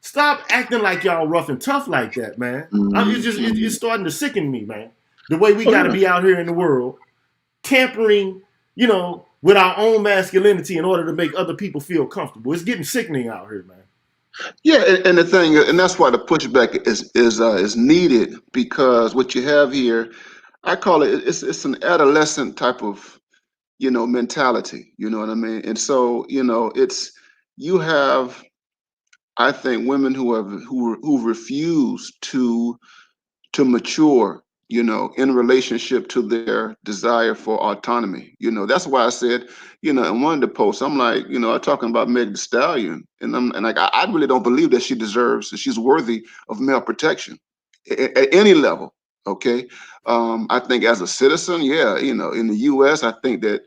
stop acting like y'all rough and tough like that, man. It's starting to sicken me, man. The way we got to be out here in the world, tampering, with our own masculinity in order to make other people feel comfortable. It's getting sickening out here, man. Yeah, and the thing, and that's why the pushback is needed, because what you have here, I call it's an adolescent type of mentality. You know what I mean? And so you have, I think, women who refuse to mature, in relationship to their desire for autonomy. That's why I said, in one of the posts, I'm like, I'm talking about Meg Thee Stallion, and I really don't believe that she's worthy of male protection at any level. Okay. I think as a citizen, yeah, in the US, I think that,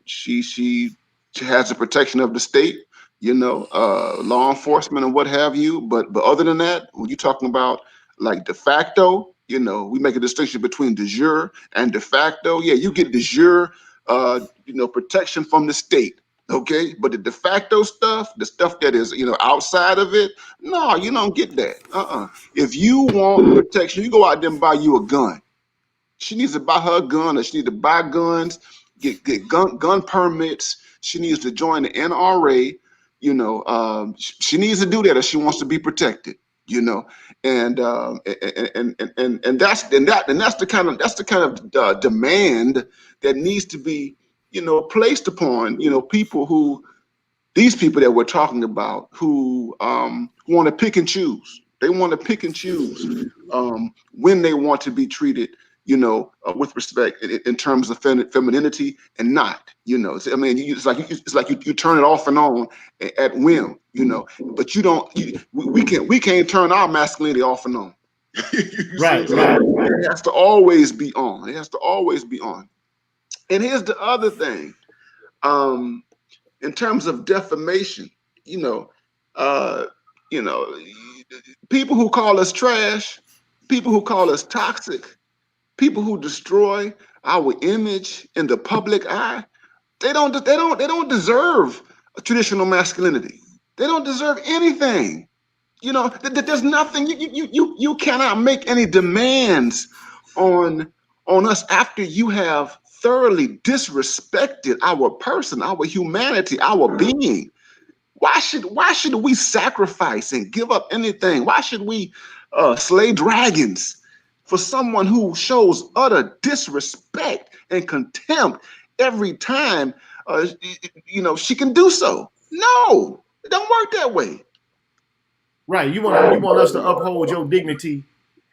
she has the protection of the state, law enforcement and what have you. But other than that, when you're talking about like de facto, we make a distinction between de jure and de facto. Yeah, you get de jure, protection from the state. Okay, but the de facto stuff, the stuff that is, outside of it, no, you don't get that. If you want protection, you go out there and buy you a gun. She needs to buy her a gun, or she needs to buy guns, get gun permits. She needs to join the NRA. She needs to do that if she wants to be protected. And that's the kind of demand that needs to be placed upon these people that we're talking about, who want to pick and choose. They want to pick and choose when they want to be treated, with respect in terms of femininity and not. It's like you turn it off and on at whim, but we can't turn our masculinity off and on. Right. It has to always be on. It has to always be on. And here's the other thing. In terms of defamation, people who call us trash, people who call us toxic, people who destroy our image in the public eye, they don't deserve a traditional masculinity. They don't deserve anything. There's nothing. You cannot make any demands on us after you have thoroughly disrespected our person, our humanity, our being. Why should we sacrifice and give up anything? Why should we slay dragons for someone who shows utter disrespect and contempt every time, she can do so. No, it don't work that way. Right. You want us to uphold your dignity,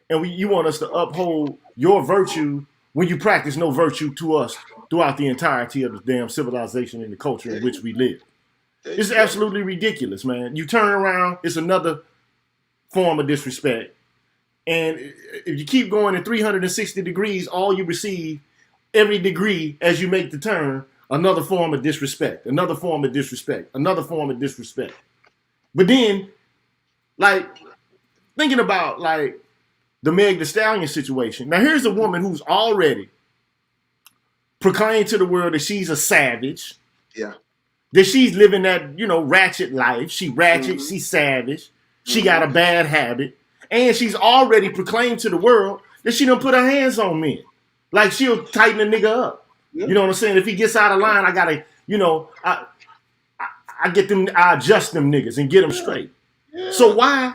and you want us to uphold your virtue when you practice no virtue to us throughout the entirety of the damn civilization and the culture in which we live. It's absolutely ridiculous, man. You turn around, it's another form of disrespect. And if you keep going in 360 degrees, all you receive, every degree as you make the turn, another form of disrespect, another form of disrespect, another form of disrespect. But then, like, thinking about, like, the Meg Thee Stallion situation. Now, here's a woman who's already proclaimed to the world that she's a savage. Yeah. That she's living that, ratchet life. She ratchet, she's savage. She got a bad habit. And she's already proclaimed to the world that she done put her hands on men. Like, she'll tighten a nigga up. Yeah. You know what I'm saying? If he gets out of line, I gotta, I adjust them niggas and get them straight. Yeah. So why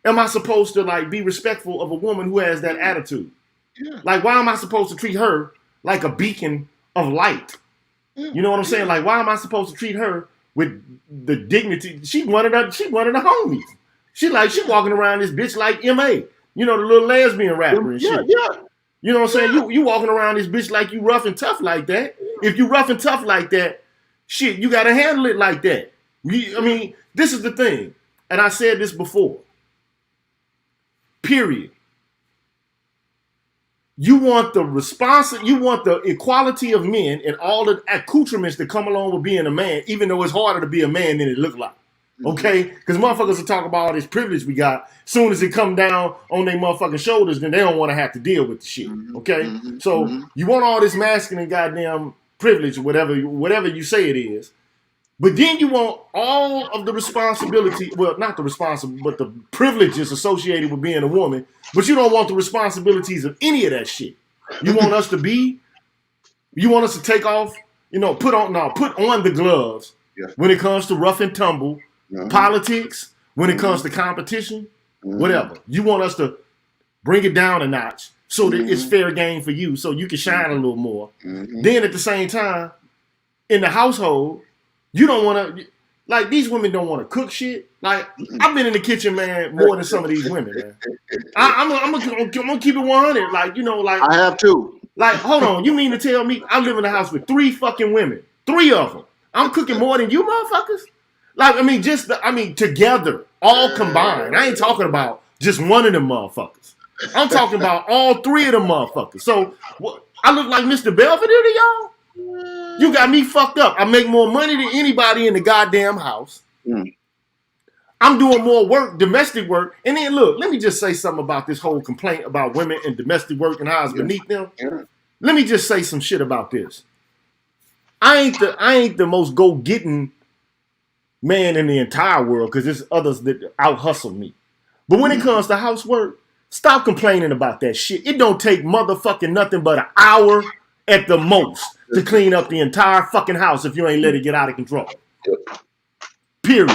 am I supposed to, like, be respectful of a woman who has that attitude? Yeah. Like, why am I supposed to treat her like a beacon of light? Yeah. You know what I'm saying? Like, why am I supposed to treat her with the dignity? She one of the homies. She walking around this bitch like M.A. The little lesbian rapper and shit. Yeah. You know what I'm saying? You walking around this bitch like you rough and tough like that. If you rough and tough like that, shit, you gotta handle it like that. This is the thing. And I said this before. Period. You want the equality of men and all the accoutrements that come along with being a man, even though it's harder to be a man than it look like. Okay? Because motherfuckers will talk about all this privilege we got. Soon as it come down on their motherfucking shoulders, then they don't want to have to deal with the shit. Okay? So you want all this masculine goddamn privilege, whatever you say it is. But then you want all of the responsibility, well, not the responsibility, but the privileges associated with being a woman, but you don't want the responsibilities of any of that shit. You want us to take off, put on the gloves when it comes to rough and tumble, politics, when it comes to competition, whatever. You want us to bring it down a notch so that it's fair game for you, so you can shine a little more. Then at the same time, in the household, you don't want to, like, these women don't want to cook shit. Like, I've been in the kitchen, man, more than some of these women, man. I'm gonna keep it 100. Like, like. I have too. Like, hold on. You mean to tell me I live in a house with 3 fucking women? 3 of them. I'm cooking more than you motherfuckers? Like, together, all combined. I ain't talking about just one of them motherfuckers. I'm talking about all 3 of them motherfuckers. So, what, I look like Mr. Belvedere to y'all? You got me fucked up. I make more money than anybody in the goddamn house. I'm doing more work, domestic work. And then look, let me just say something about this whole complaint about women and domestic work and how it's beneath them. Let me just say some shit about this. I ain't the most go-getting man in the entire world, because there's others that out-hustle me. But when it comes to housework, stop complaining about that shit. It don't take motherfucking nothing but an hour at the most to clean up the entire fucking house if you ain't let it get out of control. Period.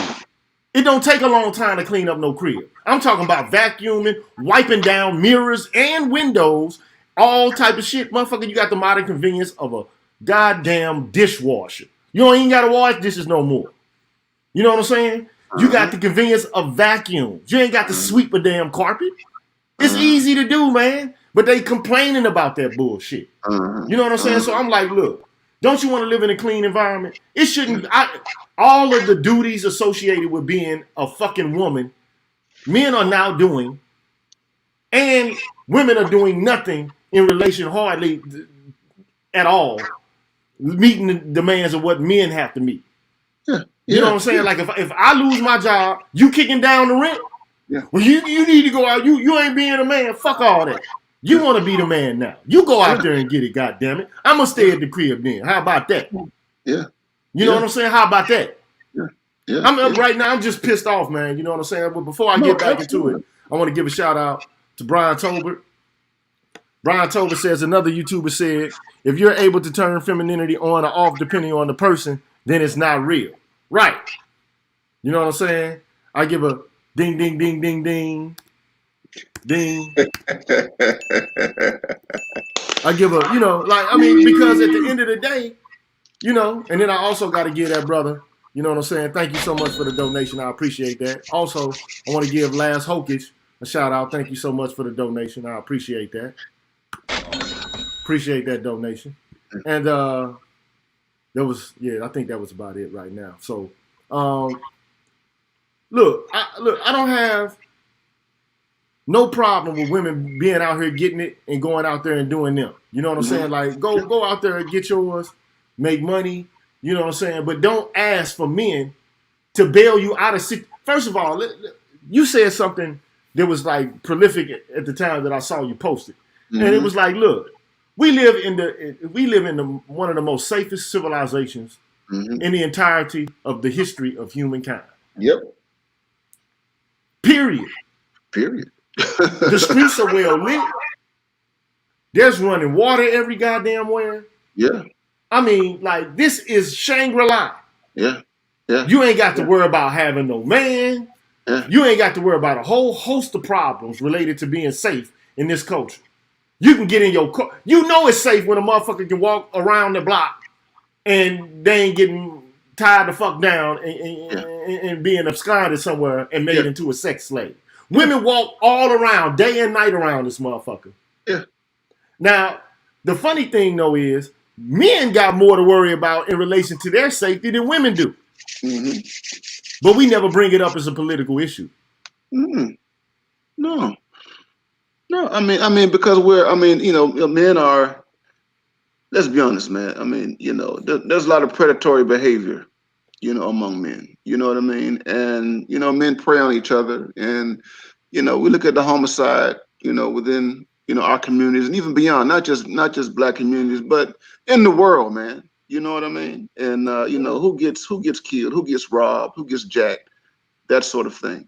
It don't take a long time to clean up no crib. I'm talking about vacuuming, wiping down mirrors and windows, all type of shit. Motherfucker, you got the modern convenience of a goddamn dishwasher. You don't even gotta wash dishes no more. You know what I'm saying? You got the convenience of vacuums. You ain't got to sweep a damn carpet. It's easy to do, man. But they complaining about that bullshit. You know what I'm saying? So I'm like, look, don't you want to live in a clean environment? It shouldn't. All of the duties associated with being a fucking woman, men are now doing, and women are doing nothing in relation hardly at all, meeting the demands of what men have to meet. You know what I'm saying? Like if I lose my job, you kicking down the rent. Well, you need to go out. You ain't being a man. Fuck all that. You want to be the man now. You go out there and get it, goddammit. I'm going to stay at the crib then. How about that? You know what I'm saying? How about that? Right now, I'm just pissed off, man. You know what I'm saying? But before I get back into it, I want to give a shout out to Brian Tolbert. Brian Tolbert says, another YouTuber said, if you're able to turn femininity on or off depending on the person, then it's not real. Right. You know what I'm saying? I give a ding, ding, ding, ding, ding. Ding. I give a, because at the end of the day, You know, and then I also got to give that brother, you know what I'm saying? Thank you so much for the donation. I appreciate that. Also, I want to give Last Hokage a shout out. Thank you so much for the donation. I appreciate that. Appreciate that donation. And that was, yeah, I think that was about it right now. So, um, look, I don't have no problem with women being out here getting it and going out there and doing them. You know what I'm saying? Like go out there and get yours, make money. You know what I'm saying? But don't ask for men to bail you out of. First of all, you said something that was like prolific at the time that I saw you post it, and it was like, look, we live in the one of the most safest civilizations in the entirety of the history of humankind. Yep. Period. Period. The streets are well lit. There's running water every goddamn where. Yeah. I mean, like, this is Shangri-La. Yeah. Yeah. You ain't got to worry about having no man. Yeah. You ain't got to worry about a whole host of problems related to being safe in this culture. You can get in your car. You know it's safe when a motherfucker can walk around the block and they ain't getting tied the fuck down and being absconded somewhere and made into a sex slave. Women walk all around, day and night around this motherfucker. Yeah. Now, the funny thing though is, men got more to worry about in relation to their safety than women do. But we never bring it up as a political issue. No. No, I mean, because men are. Let's be honest, man. I mean, there's a lot of predatory behavior, among men. You know what I mean? And men prey on each other, and we look at the homicide, within our communities and even beyond, not just black communities, but in the world, man. You know what I mean? And who gets killed, who gets robbed, who gets jacked, that sort of thing.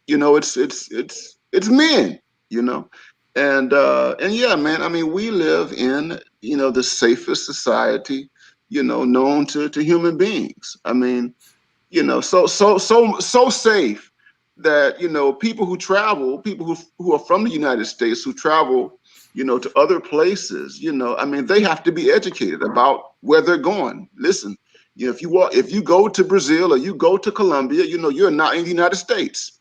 It's men, you know, and yeah, man. I mean, we live in the safest society, known to human beings. I mean, so safe that people who travel, people who are from the United States who travel, to other places, I mean, they have to be educated about where they're going. Listen, if you go to Brazil or you go to Colombia, you're not in the United States.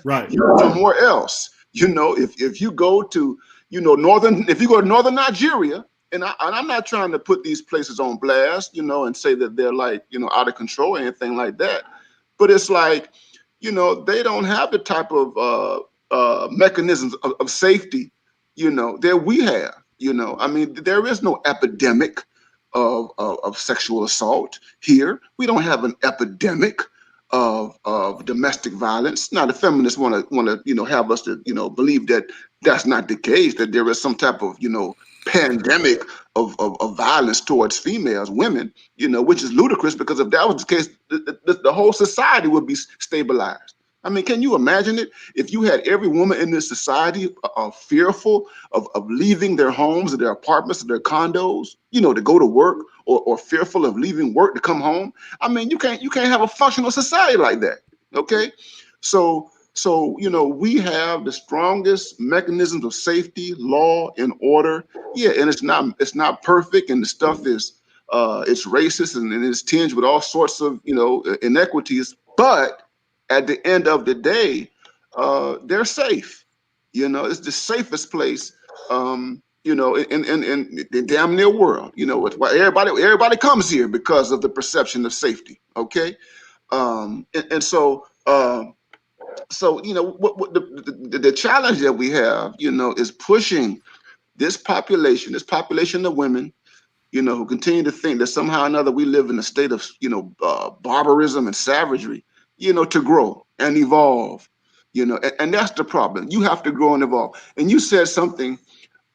Right. You're somewhere else. If you go to if you go to northern Nigeria, and I'm not trying to put these places on blast, and say that they're like, out of control or anything like that. But it's like, they don't have the type of mechanisms of safety, that we have. I mean, there is no epidemic of sexual assault here. We don't have an epidemic of domestic violence. Now, the feminists want to have us to believe that that's not the case. That there is some type of pandemic of violence towards females, women. Which is ludicrous, because if that was the case, the whole society would be stabilized. I mean, can you imagine it? If you had every woman in this society fearful of leaving their homes or their apartments or their condos, to go to work, or fearful of leaving work to come home. I mean, you can't have a functional society like that. Okay. So we have the strongest mechanisms of safety, law, and order. Yeah, and it's not perfect, and the stuff is it's racist, and it's tinged with all sorts of inequities. But at the end of the day, they're safe. It's the safest place, in the damn near world. It's why everybody comes here, because of the perception of safety. Okay, and so what the challenge that we have, is pushing this population of women, who continue to think that somehow or another we live in a state of, barbarism and savagery, to grow and evolve, and that's the problem. You have to grow and evolve. And you said something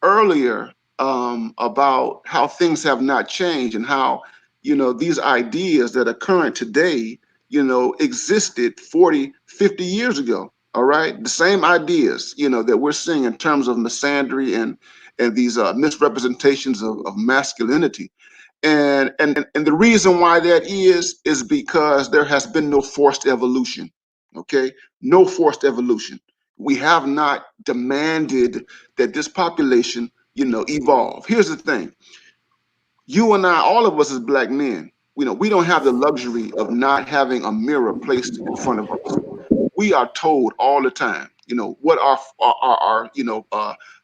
earlier, about how things have not changed, and how, these ideas that are current today, existed 40, 50 years ago. All right. The same ideas, that we're seeing in terms of misandry and these misrepresentations of masculinity. And the reason why that is because there has been no forced evolution. Okay, no forced evolution. We have not demanded that this population, evolve. Here's the thing: You and I, all of us as black men, we don't have the luxury of not having a mirror placed in front of us. We are told all the time, what our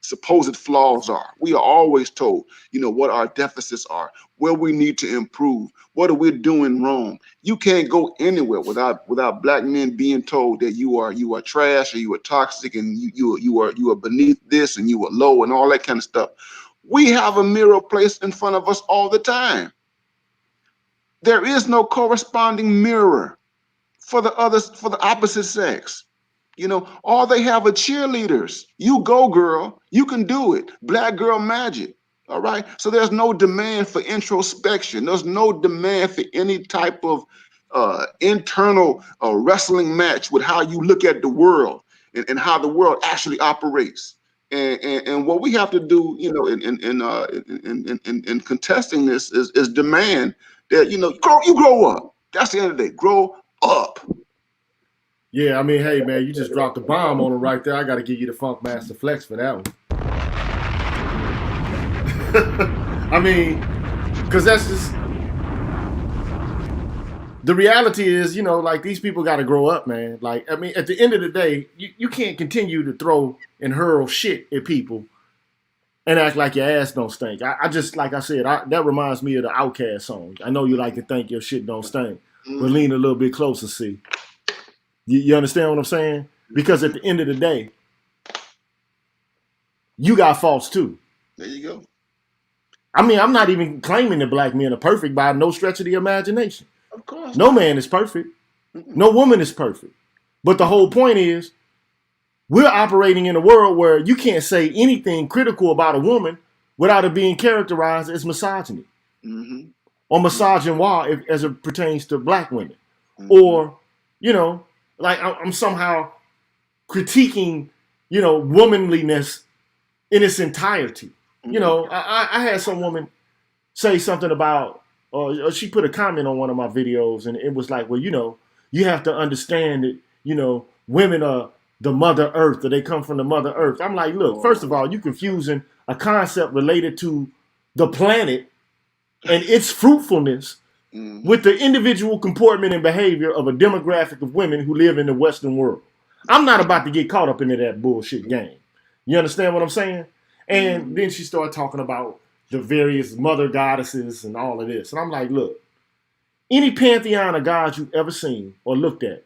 supposed flaws are. We are always told, what our deficits are, where we need to improve, what are we doing wrong. You can't go anywhere without black men being told that you are trash, or you are toxic, and you are beneath this, and you are low, and all that kind of stuff. We have a mirror placed in front of us all the time. There is no corresponding mirror for the opposite sex. All they have are cheerleaders. You go, girl. You can do it. Black girl magic. All right. So there's no demand for introspection. There's no demand for any type of internal wrestling match with how you look at the world, and how the world actually operates. And what we have to do, in contesting this is demand that you grow up. That's the end of the day. Grow up. Yeah, I mean, hey man, you just dropped a bomb on him right there. I got to give you the Funk Master Flex for that one. I mean, because that's just the reality is, like these people got to grow up, man. Like, I mean, at the end of the day, you can't continue to throw and hurl shit at people and act like your ass don't stink. I just, like I said, that reminds me of the Outkast song. I know you like to think your shit don't stink, but lean a little bit closer, see. You understand what I'm saying? Because at the end of the day, you got faults too. There you go. I mean, I'm not even claiming that black men are perfect by no stretch of the imagination. Of course. No man is perfect. No woman is perfect. But the whole point is, we're operating in a world where you can't say anything critical about a woman without it being characterized as misogyny. Or misogynoir as it pertains to black women. Or, like I'm somehow critiquing, womanliness in its entirety. I had some woman say something about, or she put a comment on one of my videos, and it was like, well, you have to understand that, women are the Mother Earth, or they come from the Mother Earth. I'm like, look, first of all, you're confusing a concept related to the planet and its fruitfulness with the individual comportment and behavior of a demographic of women who live in the Western world. I'm not about to get caught up into that bullshit game. You understand what I'm saying? And then she started talking about the various mother goddesses and all of this. And I'm like, look, any pantheon of gods you've ever seen or looked at,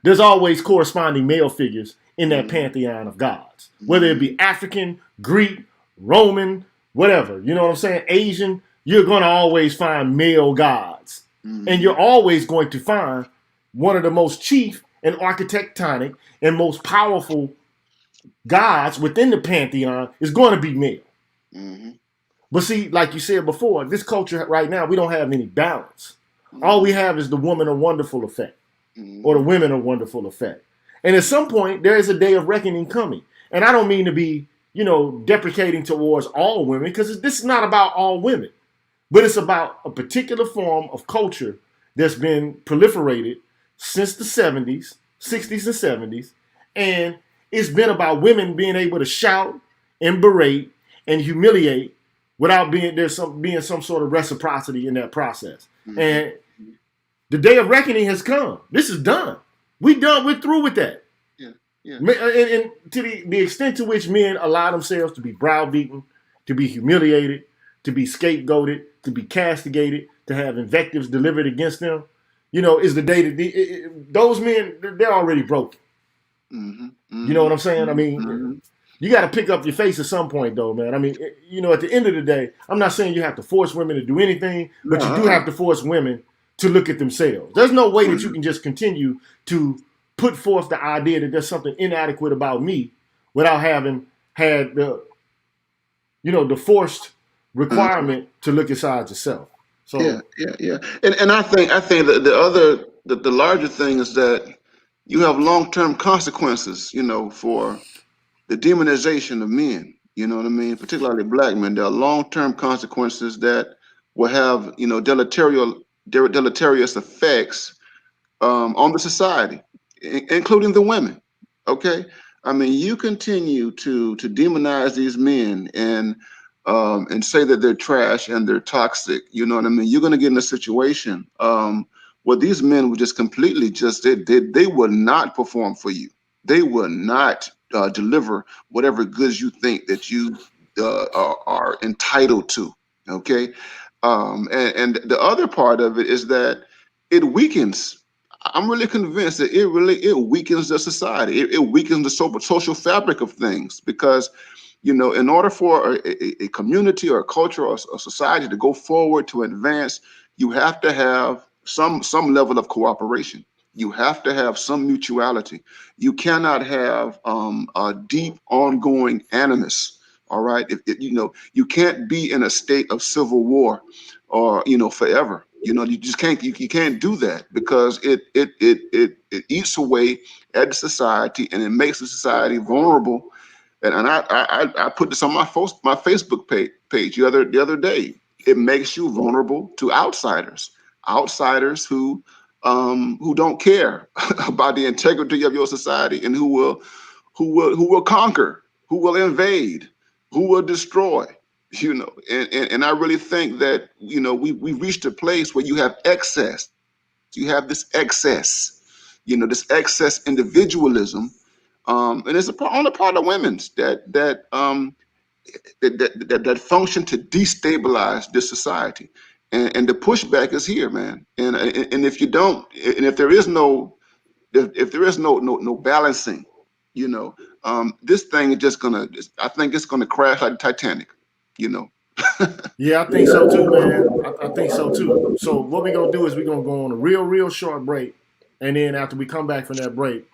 there's always corresponding male figures in that pantheon of gods. Whether it be African, Greek, Roman, whatever. You know what I'm saying? Asian, you're going to always find male gods. And you're always going to find one of the most chief and architectonic and most powerful gods within the pantheon is going to be male. But see, like you said before, this culture right now, we don't have any balance. All we have is the woman of wonderful effect, or the women of wonderful effect. And at some point, there is a day of reckoning coming. And I don't mean to be, deprecating towards all women, because this is not about all women, but it's about a particular form of culture that's been proliferated since the 70s, 60s and 70s. And it's been about women being able to shout and berate and humiliate without being some sort of reciprocity in that process. And the day of reckoning has come. This is done. We're through with that. Yeah. And to the extent to which men allow themselves to be browbeaten, to be humiliated, to be scapegoated, to be castigated, to have invectives delivered against them, is the day that those men, they're already broken. You know what I'm saying? I mean, you got to pick up your face at some point, though, man. I mean, at the end of the day, I'm not saying you have to force women to do anything, but you do have to force women to look at themselves. There's no way that you can just continue to put forth the idea that there's something inadequate about me without having had the forced requirement to look inside yourself. So yeah. And I think that the larger thing is that you have long-term consequences, for the demonization of men. You know what I mean? Particularly black men. There are long-term consequences that will have, deleterious effects on the society, including the women. Okay, I mean, you continue to demonize these men and and say that they're trash and they're toxic. You know what I mean? You're going to get in a situation where these men would just completely just they will not perform for you. They will not deliver whatever goods you think that you are entitled to. Okay, and the other part of it is that it weakens. I'm really convinced that it weakens the society. It weakens the social fabric of things because in order for a community or a culture or a society to go forward to advance, you have to have some level of cooperation. You have to have some mutuality. You cannot have a deep, ongoing animus. All right, you can't be in a state of civil war, or forever. You just can't. You can't do that because it eats away at the society and it makes the society vulnerable. And I put this on my Facebook page the other day. It makes you vulnerable to outsiders who don't care about the integrity of your society and who will conquer, who will invade, who will destroy. And I really think that we've reached a place where you have excess. You have this excess individualism, and it's on the part of women that function to destabilize this society, and the pushback is here, man. And if you don't, and if there is no no balancing, this thing is just gonna. I think it's gonna crash like the Titanic. You know. Yeah, I think so too, man. I think so too. So what we're gonna do is we're gonna go on a real short break, and then after we come back from that break,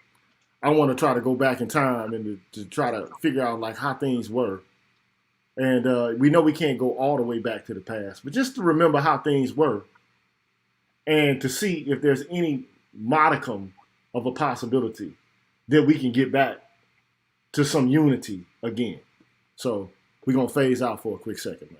I want to try to go back in time and to try to figure out like how things were. And we know we can't go all the way back to the past, but just to remember how things were, and to see if there's any modicum of a possibility that we can get back to some unity again. So we're gonna phase out for a quick second, man.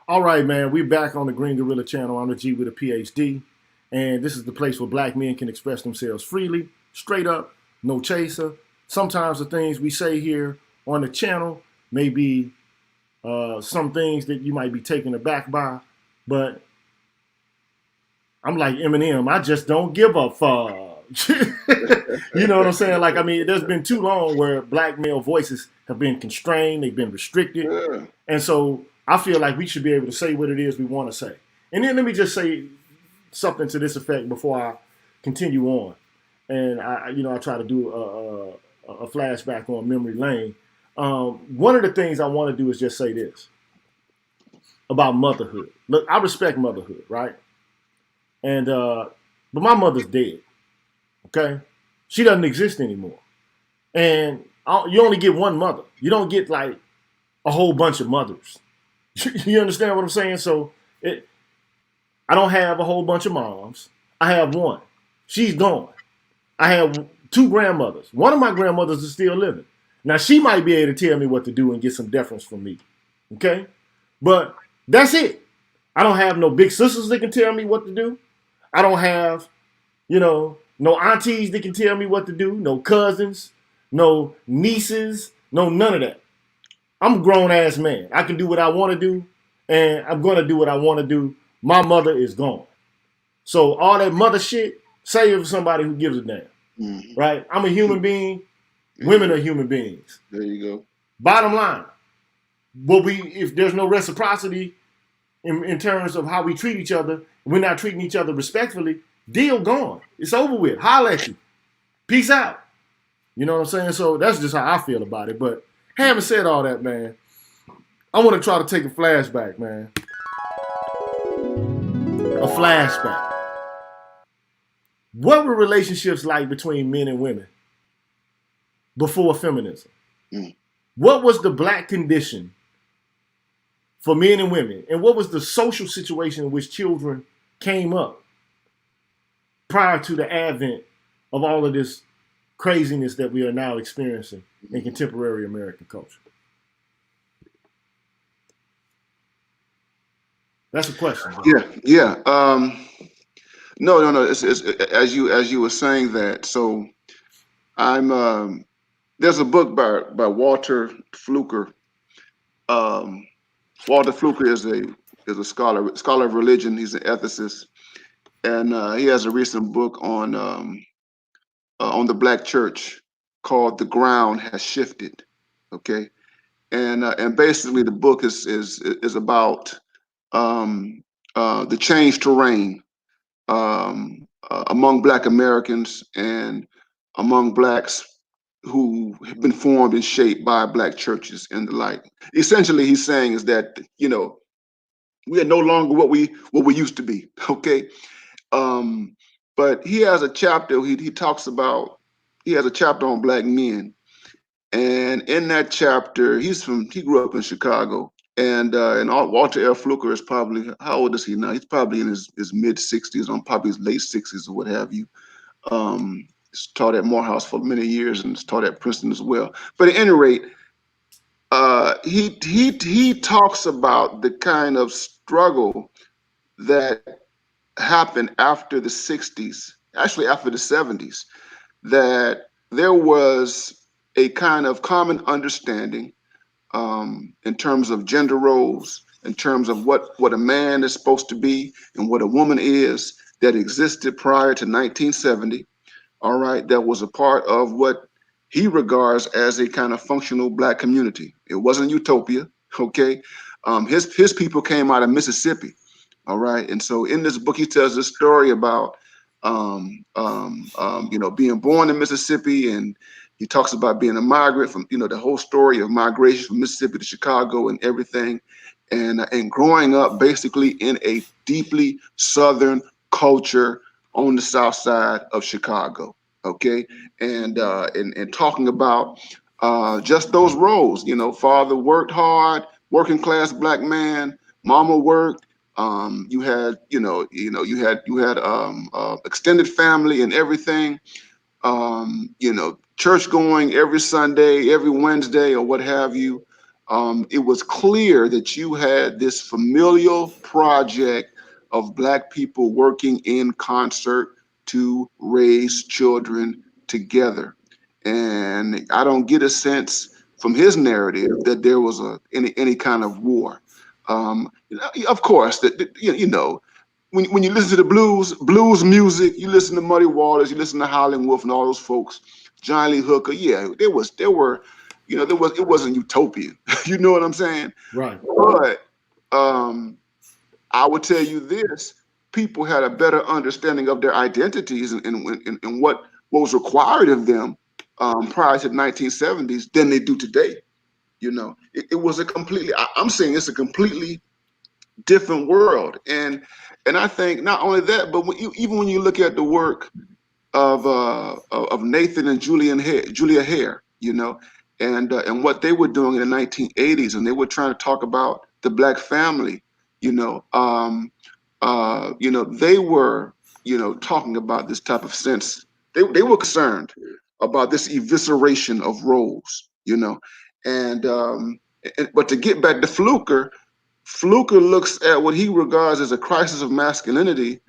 All right, man. We're back on the Green Gorilla channel. I'm the G with a PhD. And this is the place where black men can express themselves freely, straight up, no chaser. Sometimes the things we say here on the channel may be some things that you might be taken aback by. But I'm like Eminem. I just don't give a fuck. You know what I'm saying? Like, I mean, there's been too long where black male voices have been constrained. They've been restricted. Yeah. And so I feel like we should be able to say what it is we want to say. And then let me just say something to this effect before I continue on. And I try to do a flashback on memory lane. One of the things I want to do is just say this about motherhood. Look, I respect motherhood, right? And but my mother's dead. Okay, she doesn't exist anymore. And you only get one mother. You don't get like a whole bunch of mothers. You understand what I'm saying? So I don't have a whole bunch of moms. I have one. She's gone. I have two grandmothers. One of my grandmothers is still living. Now, she might be able to tell me what to do and get some deference from me. Okay? But that's it. I don't have no big sisters that can tell me what to do. I don't have, no aunties that can tell me what to do. No cousins. No nieces. No none of that. I'm a grown-ass man. I can do what I want to do, and I'm going to do what I want to do. My mother is gone. So all that mother shit, say it for somebody who gives a damn. Mm-hmm. Right? I'm a human being. Women are human beings. There you go. Bottom line, if there's no reciprocity in terms of how we treat each other, we're not treating each other respectfully, deal gone. It's over with. Holla at you. Peace out. You know what I'm saying? So that's just how I feel about it. But having said all that, man, I want to try to take a flashback, man. A flashback. What were relationships like between men and women before feminism? Mm. What was the black condition for men and women? And what was the social situation in which children came up prior to the advent of all of this craziness that we are now experiencing in contemporary American culture? That's a question. Bro. Yeah, yeah. No, no, no. It's as you were saying that. So I'm there's a book by Walter Fluker. Um, Walter Fluker is a scholar of religion. He's an ethicist, and he has a recent book on the black church called "The Ground Has Shifted." Okay, and basically the book is about um, the change to reign among Black Americans and among Blacks who have been formed and shaped by Black churches and the like. Essentially, he's saying is that we are no longer what we used to be. Okay, um, but he has a chapter. He talks about he has a chapter on Black men, and in that chapter, he grew up in Chicago, and Walter L. Fluker is probably, how old is he now? He's probably in his mid 60s, on probably his late 60s or what have you. He's taught at Morehouse for many years and has taught at Princeton as well. But at any rate, he talks about the kind of struggle that happened after the 60s, actually after the 70s, that there was a kind of common understanding in terms of gender roles, in terms of what a man is supposed to be and what a woman is, that existed prior to 1970. All right, that was a part of what he regards as a kind of functional Black community. It wasn't utopia. Okay, his people came out of Mississippi. All right, and so in this book he tells this story about being born in Mississippi, and he talks about being a migrant from, the whole story of migration from Mississippi to Chicago and everything, and growing up basically in a deeply Southern culture on the South Side of Chicago. Okay, and talking about just those roles. Father worked hard, working class Black man. Mama worked. You had, you had extended family and everything. Church going every Sunday, every Wednesday, or what have you. It was clear that you had this familial project of Black people working in concert to raise children together. And I don't get a sense from his narrative that there was any kind of war. Of course, when you listen to the blues music, you listen to Muddy Waters, you listen to Howlin' Wolf and all those folks, John Lee Hooker. Yeah, it wasn't utopian. You know what I'm saying? Right. But I would tell you this: people had a better understanding of their identities and what was required of them prior to the 1970s than they do today. It was a completely. I'm saying it's a completely different world, and I think not only that, but even when you look at the work of Nathan and Julia Hare, and what they were doing in the 1980s, and they were trying to talk about the Black family, they were, talking about this type of sense. They were concerned about this evisceration of roles, but to get back to Fluker, Fluker looks at what he regards as a crisis of masculinity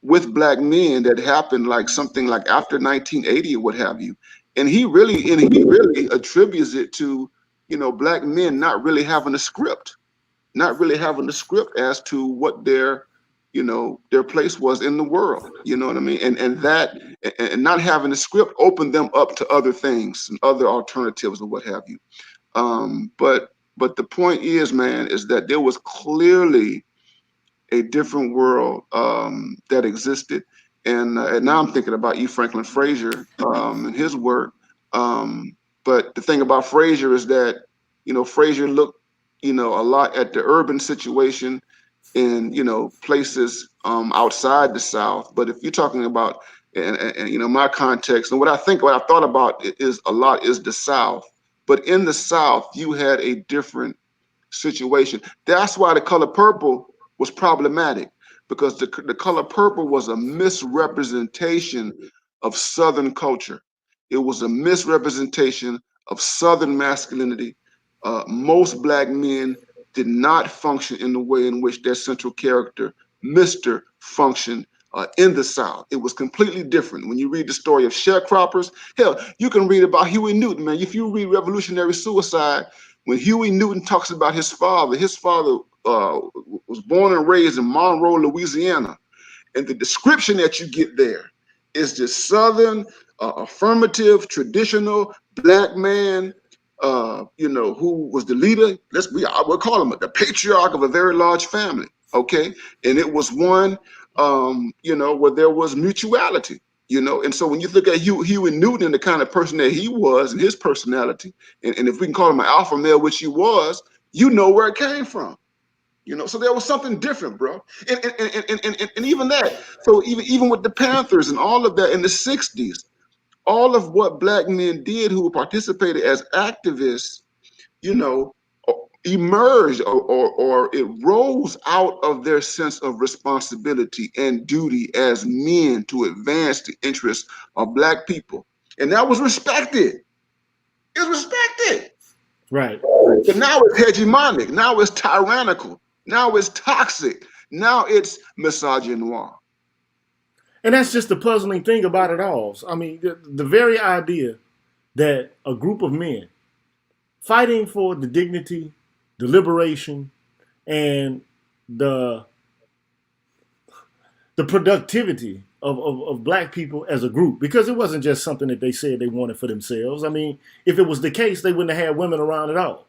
with Black men that happened like something like after 1980 or what have you, and he really attributes it to Black men not really having a script, as to what their place was in the world. You know what I mean? And not having a script opened them up to other things and other alternatives or what have you. But the point is, man, is that there was clearly a different world that existed, and now I'm thinking about E. Franklin Frazier and his work. But the thing about Frazier is that Frazier looked a lot at the urban situation in, places outside the South. But if you're talking about, my context and what I thought about is a lot is the South. But in the South, you had a different situation. That's why the color purple was problematic, because the color purple was a misrepresentation of Southern culture. It was a misrepresentation of Southern masculinity. Most black men did not function in the way in which their central character, Mr., functioned in the South. It was completely different. When you read the story of sharecroppers, hell, you can read about Huey Newton, man. If you read Revolutionary Suicide, when Huey Newton talks about his father was born and raised in Monroe, Louisiana. And the description that you get there is this Southern, affirmative, traditional black man, who was the leader. I would call him the patriarch of a very large family. Okay. And it was one, where there was mutuality. And so when you look at Huey Newton and the kind of person that he was and his personality, and if we can call him an alpha male, which he was, where it came from. So there was something different, bro. And even that, so even with the Panthers and all of that in the 60s, all of what black men did who participated as activists, you know, emerged or it rose out of their sense of responsibility and duty as men to advance the interests of black people. And that was respected. It was respected. Right. But now it's hegemonic. Now it's tyrannical. Now it's toxic. Now it's misogynoir. And that's just the puzzling thing about it all. I mean, the very idea that a group of men fighting for the dignity, the liberation, and the productivity of black people as a group, because it wasn't just something that they said they wanted for themselves. I mean, if it was the case, they wouldn't have had women around at all.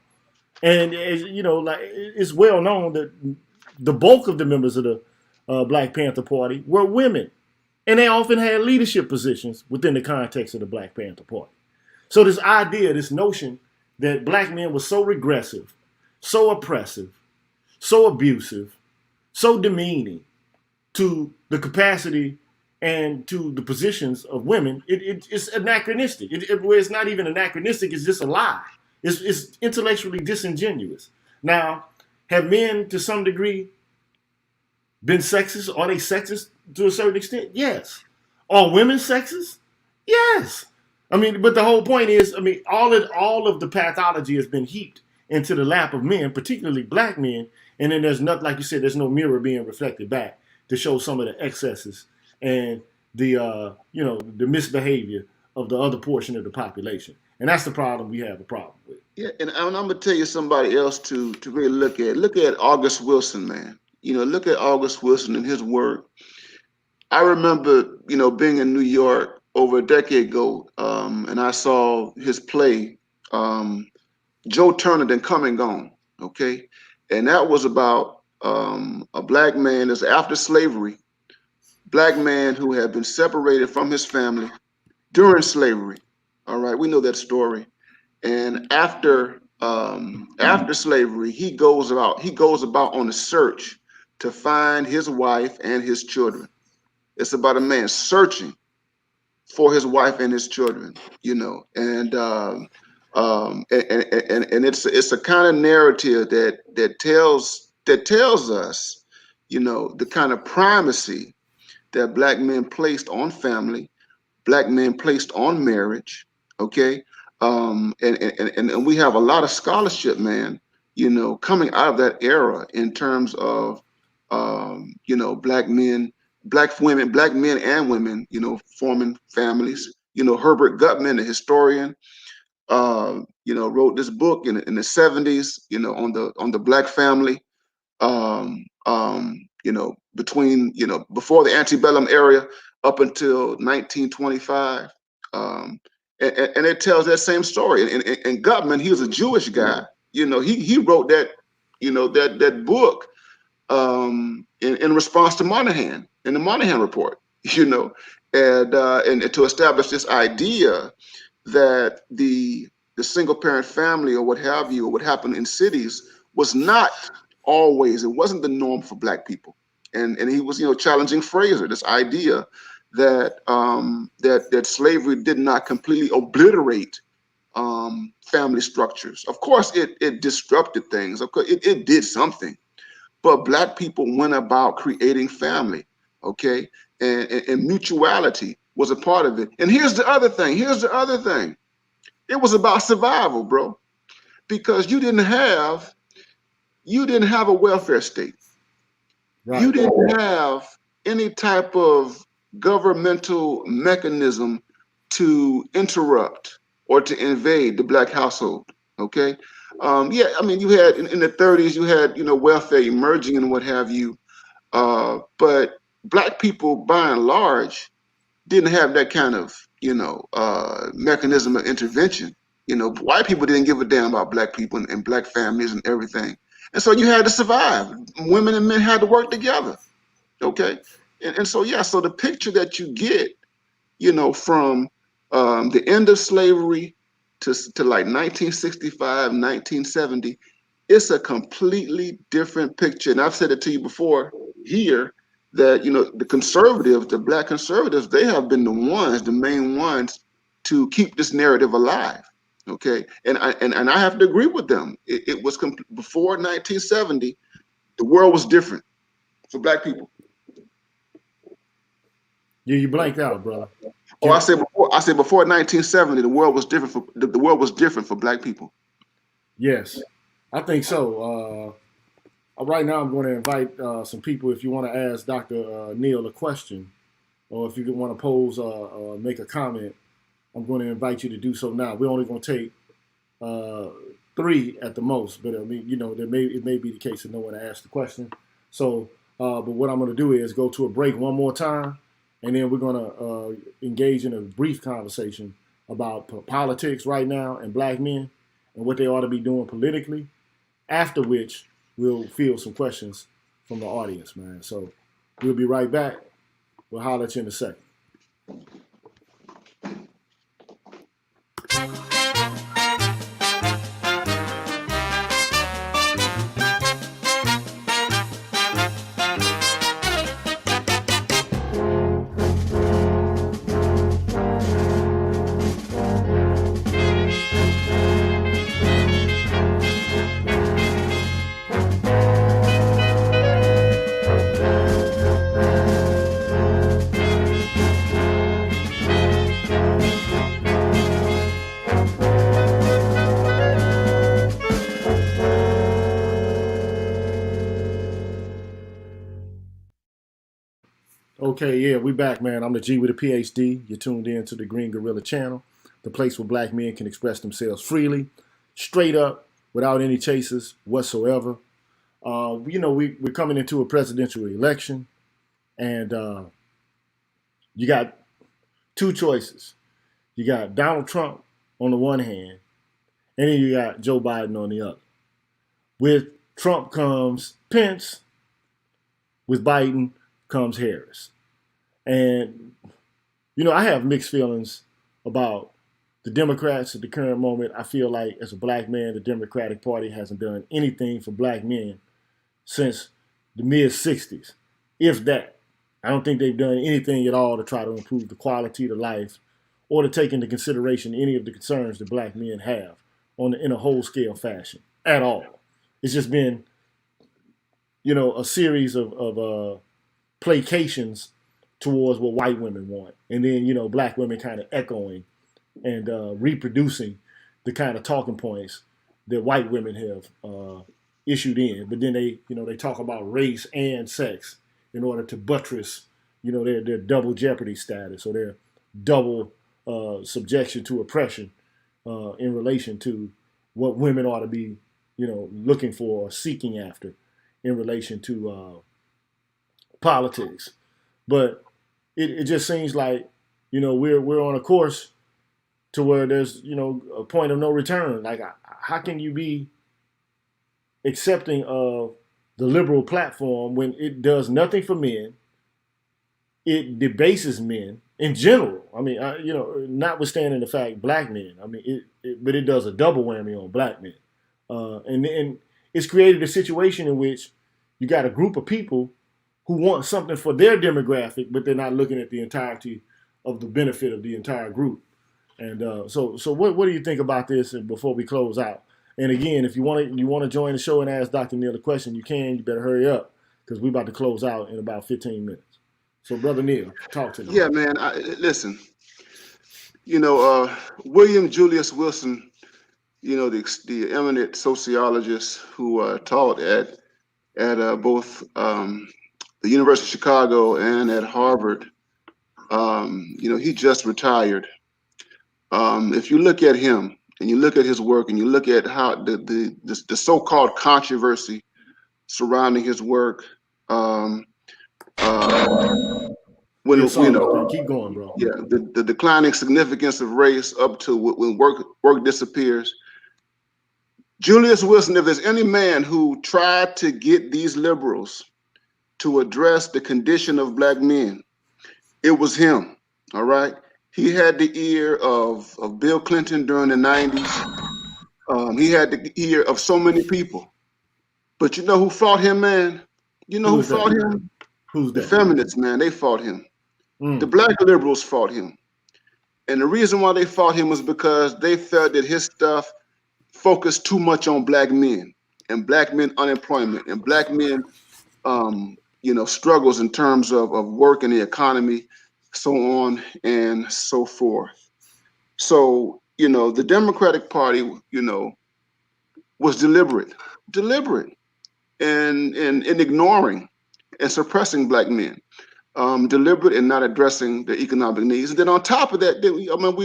And like it's well known that the bulk of the members of the Black Panther Party were women, and they often had leadership positions within the context of the Black Panther Party. So this idea, this notion that black men were so regressive, so oppressive, so abusive, so demeaning to the capacity and to the positions of women, it's anachronistic. It's not even anachronistic, it's just a lie. It's intellectually disingenuous. Now, have men to some degree been sexist? Are they sexist to a certain extent? Yes. Are women sexist? Yes. I mean, but the whole point is, I mean, all of the pathology has been heaped into the lap of men, particularly black men, and then there's nothing, like you said, there's no mirror being reflected back to show some of the excesses and the the misbehavior of the other portion of the population. And that's the problem we have a problem with. Yeah, and I'm gonna tell you somebody else to really look at. Look at August Wilson, man. Look at August Wilson and his work. I remember, being in New York over a decade ago, and I saw his play, Joe Turner, Then Come and Gone. Okay, and that was about a black man that's after slavery, black man who had been separated from his family during slavery. All right, we know that story. And after slavery, he goes about on a search to find his wife and his children. It's about a man searching for his wife and his children, and it's a kind of narrative that tells us, the kind of primacy that black men placed on family, black men placed on marriage. Okay. And we have a lot of scholarship, man, coming out of that era in terms of black men, black women, black men and women, forming families. Herbert Gutman, a historian, wrote this book in the 70s, on the black family, between, before the antebellum era up until 1925. And it tells that same story. And Gutman, he was a Jewish guy. He wrote that, that book in response to Moynihan, in the Moynihan report, and to establish this idea that the single parent family or what have you, or what happened in cities was not Always, it wasn't the norm for black people. And he was, challenging Fraser, this idea that that slavery did not completely obliterate family structures. Of course, it disrupted things. Of course, it did something, but black people went about creating family, okay, and mutuality was a part of it. And here's the other thing. It was about survival, bro, because you didn't have a welfare state. Right. You didn't have any type of governmental mechanism to interrupt or to invade the black household. Okay. Yeah, I mean, you had in the 30s, you had, welfare emerging and what have you. But black people, by and large, didn't have that kind of, mechanism of intervention. White people didn't give a damn about black people and black families and everything. And so you had to survive. Women and men had to work together. Okay. And so, yeah, so the picture that you get, from the end of slavery to like 1965, 1970, it's a completely different picture. And I've said it to you before here that, the conservatives, the black conservatives, they have been the main ones to keep this narrative alive. Okay. And I have to agree with them. It was before 1970, the world was different for black people. You blanked out, brother. Oh, I said before 1970, the world was different for black people. Yes, I think so. Right now, I'm going to invite some people. If you want to ask Dr. Neal a question, or if you want to pose, make a comment, I'm going to invite you to do so now. We're only going to take 3 at the most, but I mean, it may be the case that no one asked the question. So, but what I'm going to do is go to a break one more time, and then we're going to engage in a brief conversation about politics right now and black men and what they ought to be doing politically. After which, we'll field some questions from the audience, man. So we'll be right back. We'll holler at you in a second. Okay, yeah, we back, man. I'm the G with a PhD. You're tuned in to the Green Gorilla channel, the place where black men can express themselves freely, straight up, without any chases whatsoever. We're coming into a presidential election, and you got 2 choices. You got Donald Trump on the one hand, and then you got Joe Biden on the other. With Trump comes Pence, with Biden comes Harris. And, I have mixed feelings about the Democrats at the current moment. I feel like as a black man, the Democratic Party hasn't done anything for black men since the mid-'60s, if that. I don't think they've done anything at all to try to improve the quality of life or to take into consideration any of the concerns that black men have in a whole-scale fashion at all. It's just been, a series of placations towards what white women want. And then, black women kind of echoing and reproducing the kind of talking points that white women have issued in. But then they talk about race and sex in order to buttress, their double jeopardy status or their double subjection to oppression in relation to what women ought to be, looking for or seeking after in relation to politics. But it just seems like, we're on a course to where there's, a point of no return. Like, how can you be accepting of the liberal platform when it does nothing for men? It debases men in general. I mean, notwithstanding the fact black men. I mean, but it does a double whammy on black men. And it's created a situation in which you got a group of people who want something for their demographic, but they're not looking at the entirety of the benefit of the entire group. And so what do you think about this? And before we close out, and again, if you want to join the show and ask Dr. Neal a question, you can. You better hurry up because we're about to close out in about 15 minutes. So, Brother Neal, talk to me. Yeah, man. Listen, William Julius Wilson, the eminent sociologist who taught at both the University of Chicago and at Harvard. He just retired. If you look at him and you look at his work and you look at how the so-called controversy surrounding his work, when Yeah, sorry about that. Keep going, bro. yeah, the declining significance of race up to when work disappears. Julius Wilson, if there's any man who tried to get these liberals to address the condition of black men, it was him. All right. He had the ear of Bill Clinton during the 90s. He had the ear of so many people. But you know who fought him, man? You know who fought him? Who's The that? feminists, man. They fought him. The black liberals fought him. And the reason why they fought him was because they felt that his stuff focused too much on black men and black men unemployment and black men struggles in terms of work and the economy, so on and so forth. So, the Democratic Party, was deliberate in ignoring and suppressing black men, deliberate in not addressing the economic needs. And then on top of that,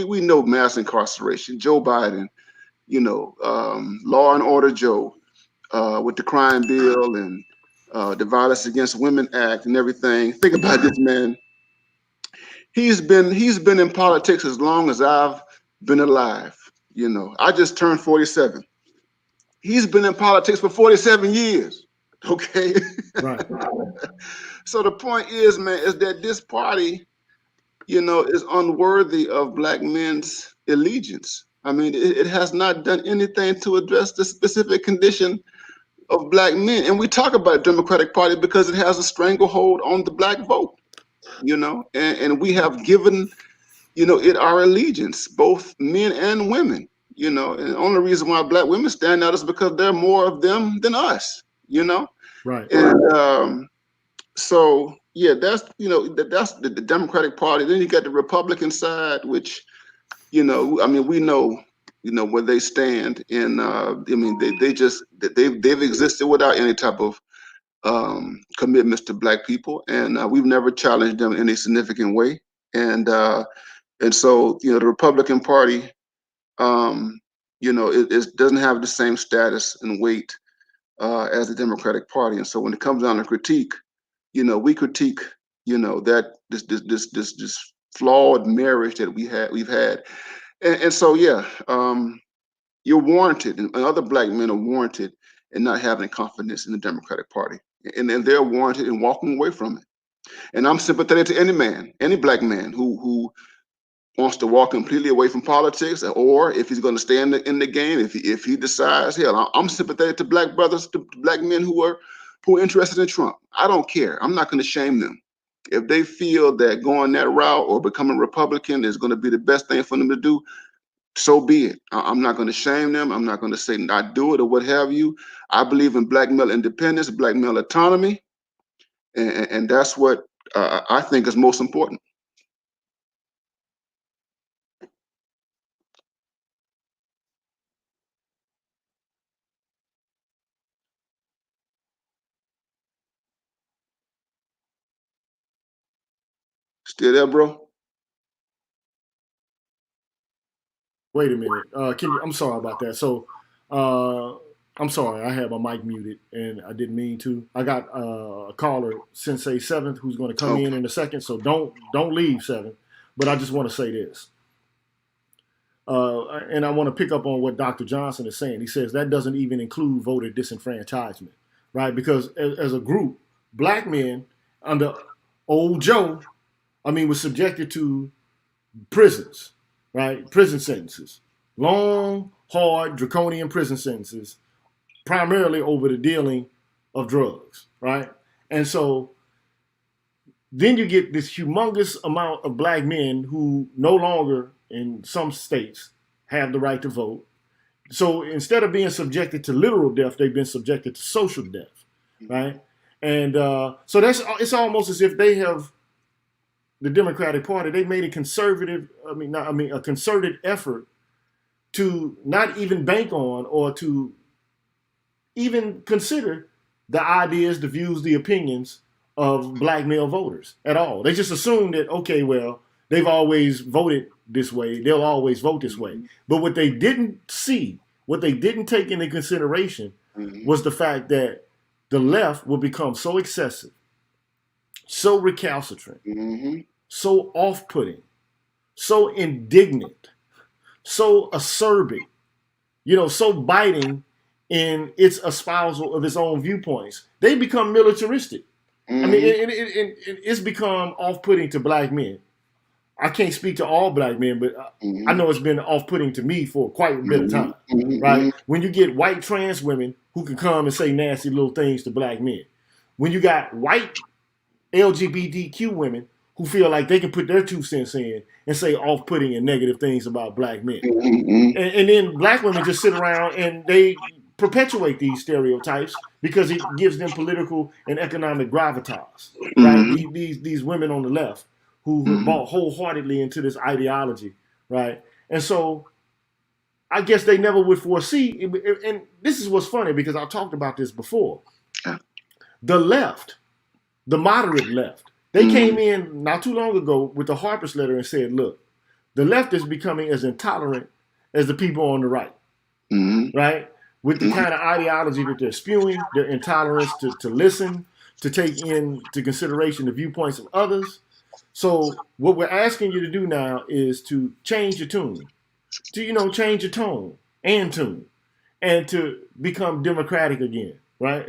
we know mass incarceration, Joe Biden, Law and Order Joe, with the crime bill and the Violence Against Women Act and everything. Think about this, man. He's been in politics as long as I've been alive. I just turned 47. He's been in politics for 47 years. Okay. Right. So the point is, man, is that this party, is unworthy of black men's allegiance. I mean, it has not done anything to address the specific condition of black men. And we talk about the Democratic Party because it has a stranglehold on the black vote, and we have given, it our allegiance, both men and women, and the only reason why black women stand out is because there are more of them than us, Right. And so, yeah, that's, that's the Democratic Party. Then you got the Republican side, which, we know, where they stand. And they've existed without any type of commitments to black people, and we've never challenged them in any significant way. And so, the Republican Party, it doesn't have the same status and weight as the Democratic Party. And so, when it comes down to critique, we critique, that this flawed marriage that we've had, and so, yeah, you're warranted, and other black men are warranted in not having confidence in the Democratic Party, and they're warranted in walking away from it. And I'm sympathetic to any man, any black man who wants to walk completely away from politics, or if he's going to stay in the game, if he decides, hell, I'm sympathetic to black brothers, to black men who are interested in Trump. I don't care. I'm not going to shame them. If they feel that going that route or becoming Republican is going to be the best thing for them to do, so be it. I'm not going to shame them. I'm not going to say not do it or what have you. I believe in black male independence, black male autonomy, and that's what I think is most important. Still there, bro? Wait a minute. I'm sorry about that. So, I'm sorry. I had my mic muted and I didn't mean to. I got a caller, Sensei Seventh, who's going to come in a second. So don't leave, Seventh. But I just want to say this, and I want to pick up on what Dr. Johnson is saying. He says that doesn't even include voter disenfranchisement, right? Because as a group, black men under old Joe, was subjected to prisons, right? Prison sentences, long, hard, draconian prison sentences primarily over the dealing of drugs, right? And so then you get this humongous amount of black men who no longer, in some states, have the right to vote. So instead of being subjected to literal death, they've been subjected to social death, right? And so it's almost as if they have, the Democratic Party, they made a a concerted effort to not even bank on or to even consider the ideas, the views, the opinions of black male voters at all. They just assume that, okay, well, they've always voted this way, they'll always vote this way. But what they didn't see, what they didn't take into consideration was the fact that the left will become so excessive, so recalcitrant, so off-putting, so indignant, so acerbic, so biting in its espousal of its own viewpoints. They become militaristic. I mean, it's become off-putting to black men. I can't speak to all black men, but I know it's been off-putting to me for quite a bit of time, right? When you get white trans women who can come and say nasty little things to black men, when you got white LGBTQ women who feel like they can put their 2 cents in and say off-putting and negative things about black men, and then black women just sit around and they perpetuate these stereotypes because it gives them political and economic gravitas, right? These women on the left who bought wholeheartedly into this ideology, right? And so I guess they never would foresee, and this is what's funny because I've talked about this before. The left, the moderate left, they came in not too long ago with the Harper's letter and said, look, the left is becoming as intolerant as the people on the right, right? With the kind of ideology that they're spewing, their intolerance to listen, to take into consideration the viewpoints of others. So what we're asking you to do now is to change your tune, to, change your tone and tune, and to become democratic again, right?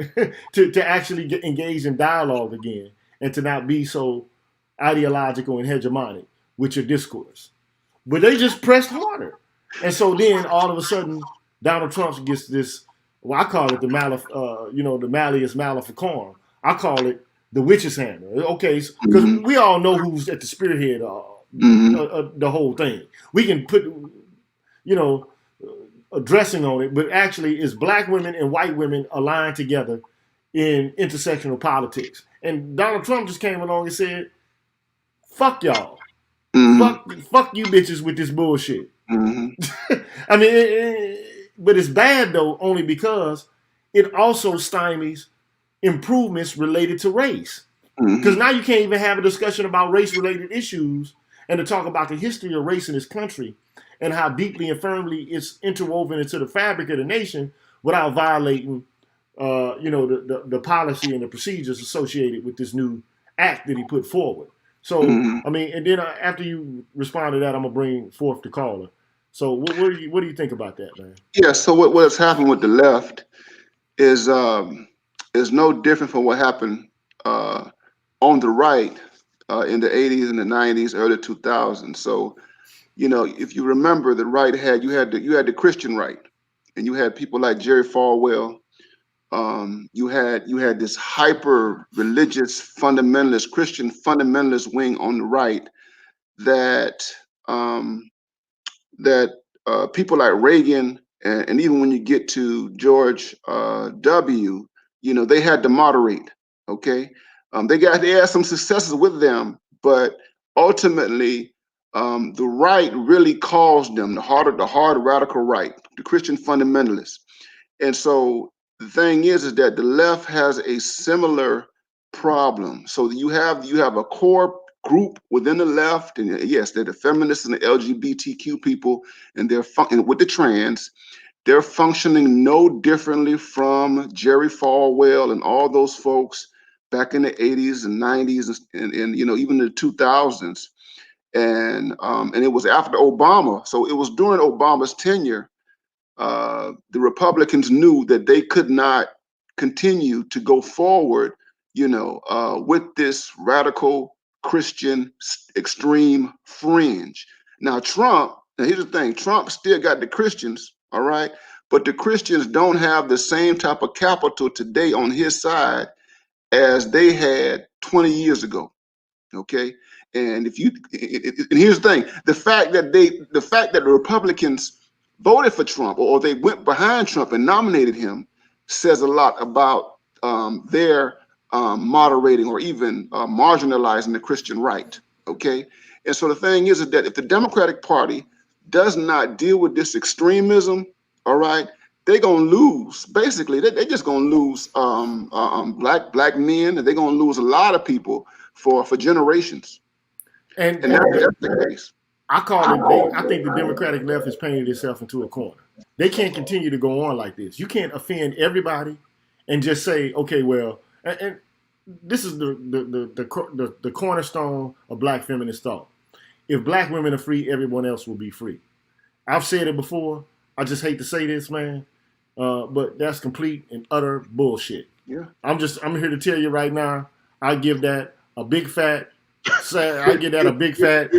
to actually get engaged in dialogue again, and to not be so ideological and hegemonic with your discourse. But they just pressed harder. And so then all of a sudden, Donald Trump gets this, well, I call it the Malleus Maleficarum. I call it the witch's hammer. Okay, because we all know who's at the spearhead of the whole thing. We can put, a dressing on it, but actually it's black women and white women aligned together in intersectional politics. And Donald Trump just came along and said, fuck y'all. Fuck you bitches with this bullshit. I mean, but it's bad though, only because it also stymies improvements related to race. Because now you can't even have a discussion about race-related issues and to talk about the history of race in this country and how deeply and firmly it's interwoven into the fabric of the nation without violating, the policy and the procedures associated with this new act that he put forward. So, I mean, and then after you respond to that, I'm gonna bring forth the caller. So, what do you think about that, man? Yeah. So what has happened with the left is no different from what happened on the right in the 80s and the 90s, early 2000s. So, if you remember, the right you had the Christian right, and you had people like Jerry Falwell. You had this hyper religious fundamentalist, Christian fundamentalist wing on the right that people like Reagan and even when you get to George W, they had to moderate. Okay, they had some successes with them, but ultimately the right really caused them the hard radical right, the Christian fundamentalists. And so the thing is that the left has a similar problem. So you have a core group within the left, and yes, they're the feminists and the LGBTQ people, and and with the trans, they're functioning no differently from Jerry Falwell and all those folks back in the 80s and 90s and even the 2000s. And it was after Obama, so it was during Obama's tenure. The Republicans knew that they could not continue to go forward, with this radical Christian extreme fringe. Now, here's the thing, Trump still got the Christians, all right, but the Christians don't have the same type of capital today on his side as they had 20 years ago. Okay, and if you and here's the thing: the fact that the Republicans voted for Trump, or they went behind Trump and nominated him, says a lot about their moderating or even marginalizing the Christian right. Okay, and so the thing is that if the Democratic Party does not deal with this extremism, all right, they're gonna lose. Basically, they're just gonna lose black men, and they're gonna lose a lot of people for generations. And That's the case. I think the Democratic left has painted itself into a corner. They can't continue to go on like this. You can't offend everybody and just say, okay, well, and this is the cornerstone of black feminist thought. If black women are free, everyone else will be free. I've said it before. I just hate to say this, man, but that's complete and utter bullshit. Yeah. I'm here to tell you right now. I give that a big fat. I give that a big fat.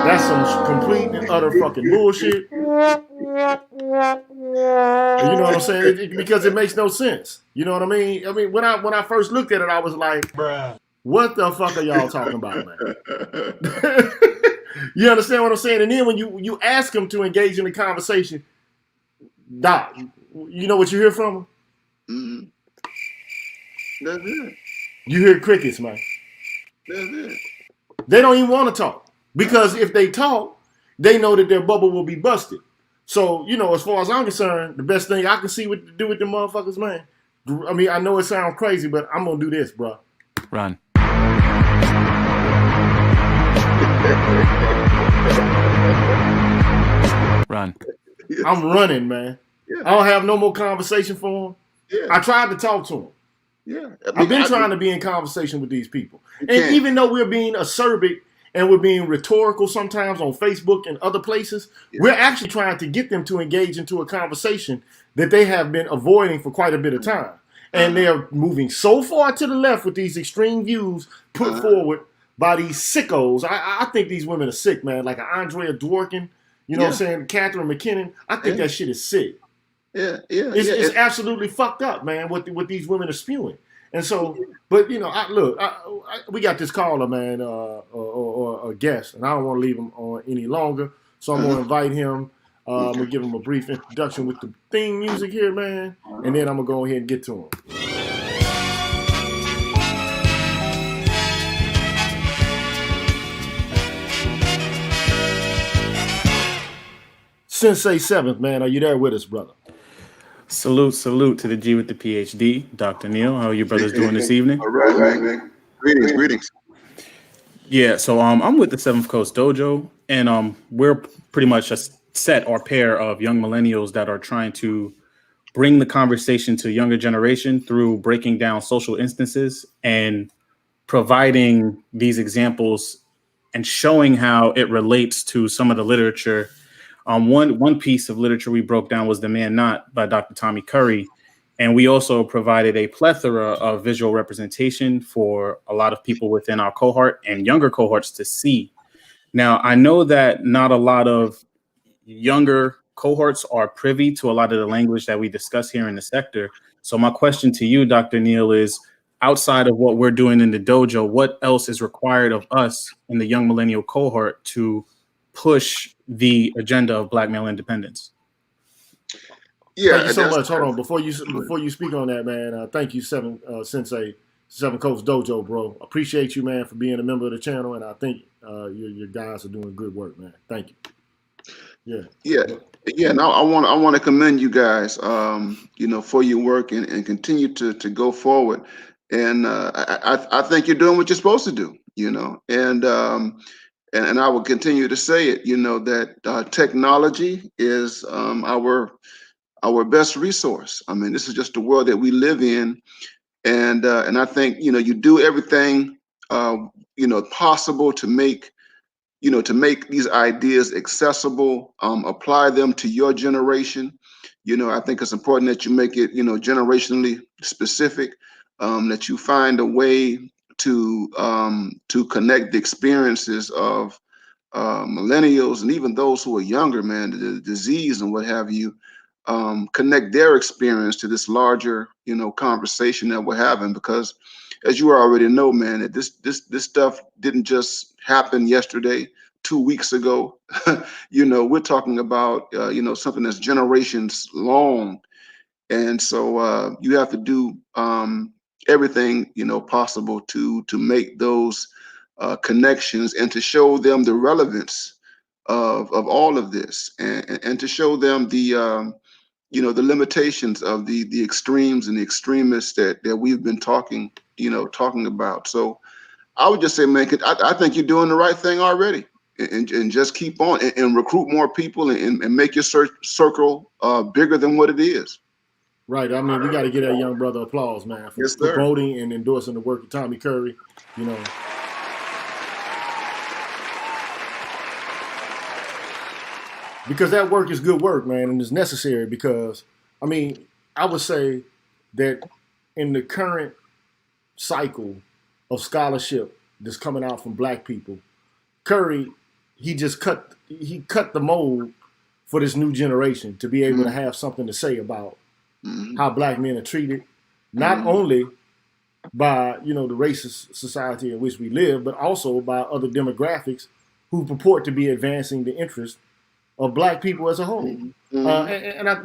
That's some complete and utter fucking bullshit. You know what I'm saying? Because it makes no sense. You know what I mean? I mean, when I first looked at it, I was like, bruh, what the fuck are y'all talking about, man? You understand what I'm saying? And then when you ask them to engage in the conversation, Doc, you know what you hear from them? Mm-hmm. That's it. You hear crickets, man. That's it. They don't even want to talk. Because if they talk, they know that their bubble will be busted. So, you know, as far as I'm concerned, the best thing I can see what to do with them motherfuckers, man. I mean, I know it sounds crazy, but I'm going to do this, bro. Run. Run. I'm running, man. Yeah. I don't have no more conversation for them. Yeah. I tried to talk to them. Yeah. I've been trying to be in conversation with these people. And even though we're being acerbic and we're being rhetorical sometimes on Facebook and other places, we're actually trying to get them to engage into a conversation that they have been avoiding for quite a bit of time. And they're moving so far to the left with these extreme views put forward by these sickos. I think these women are sick, man. Like Andrea Dworkin, you know what I'm saying? Catherine McKinnon. I think that shit is sick. It's absolutely fucked up, man, what these women are spewing. And so, but, you know, we got this caller, man, or a guest, and I don't want to leave him on any longer. So I'm going to invite him. I'm going to give him a brief introduction with the theme music here, man. And then I'm going to go ahead and get to him. Sensei 7th, man. Are you there with us, brother? Salute to the G with the PhD, Dr. Neal. How are you brothers doing this evening? All right, man. Greetings. Yeah, so I'm with the 7th Coast Dojo, and we're pretty much a set or pair of young millennials that are trying to bring the conversation to younger generation through breaking down social instances and providing these examples and showing how it relates to some of the literature. One piece of literature we broke down was The Man Not by Dr. Tommy Curry. And we also provided a plethora of visual representation for a lot of people within our cohort and younger cohorts to see. Now, I know that not a lot of younger cohorts are privy to a lot of the language that we discuss here in the sector. So my question to you, Dr. Neal, is outside of what we're doing in the dojo, what else is required of us in the young millennial cohort to push the agenda of Black male independence? Yeah, thank you so much. Hold on, before you speak on that, man. Thank you, Sensei 7 Coast Dojo, bro. Appreciate you, man, for being a member of the channel, and I think your guys are doing good work, man. Thank you. Yeah. And I want to commend you guys, you know, for your work and continue to go forward. And I think you're doing what you're supposed to do, you know, and I will continue to say it, you know, that technology is our best resource. I mean, this is just the world that we live in, and I think, you know, you do everything you know, possible to make these ideas accessible, apply them to your generation. You know, I think it's important that you make it, you know, generationally specific, that you find a way to connect the experiences of millennials and even those who are younger, man, the disease and what have you, connect their experience to this larger, conversation that we're having. Because, as you already know, man, that this stuff didn't just happen yesterday, 2 weeks ago. We're talking about something that's generations long, and so you have to do everything possible to make those connections and to show them the relevance of all of this, and to show them the limitations of the extremes and the extremists that we've been talking about. So I would just say, man, I think you're doing the right thing already, and just keep on and recruit more people and make your circle bigger than what it is. Right. I mean, we got to get that young brother applause, man, for Yes, sir. promoting and endorsing the work of Tommy Curry. Because that work is good work, man, and it's necessary. Because, I mean, I would say that in the current cycle of scholarship that's coming out from Black people, Curry, he cut the mold for this new generation to be able to have something to say about how Black men are treated, not only by the racist society in which we live, but also by other demographics who purport to be advancing the interests of Black people as a whole. And I,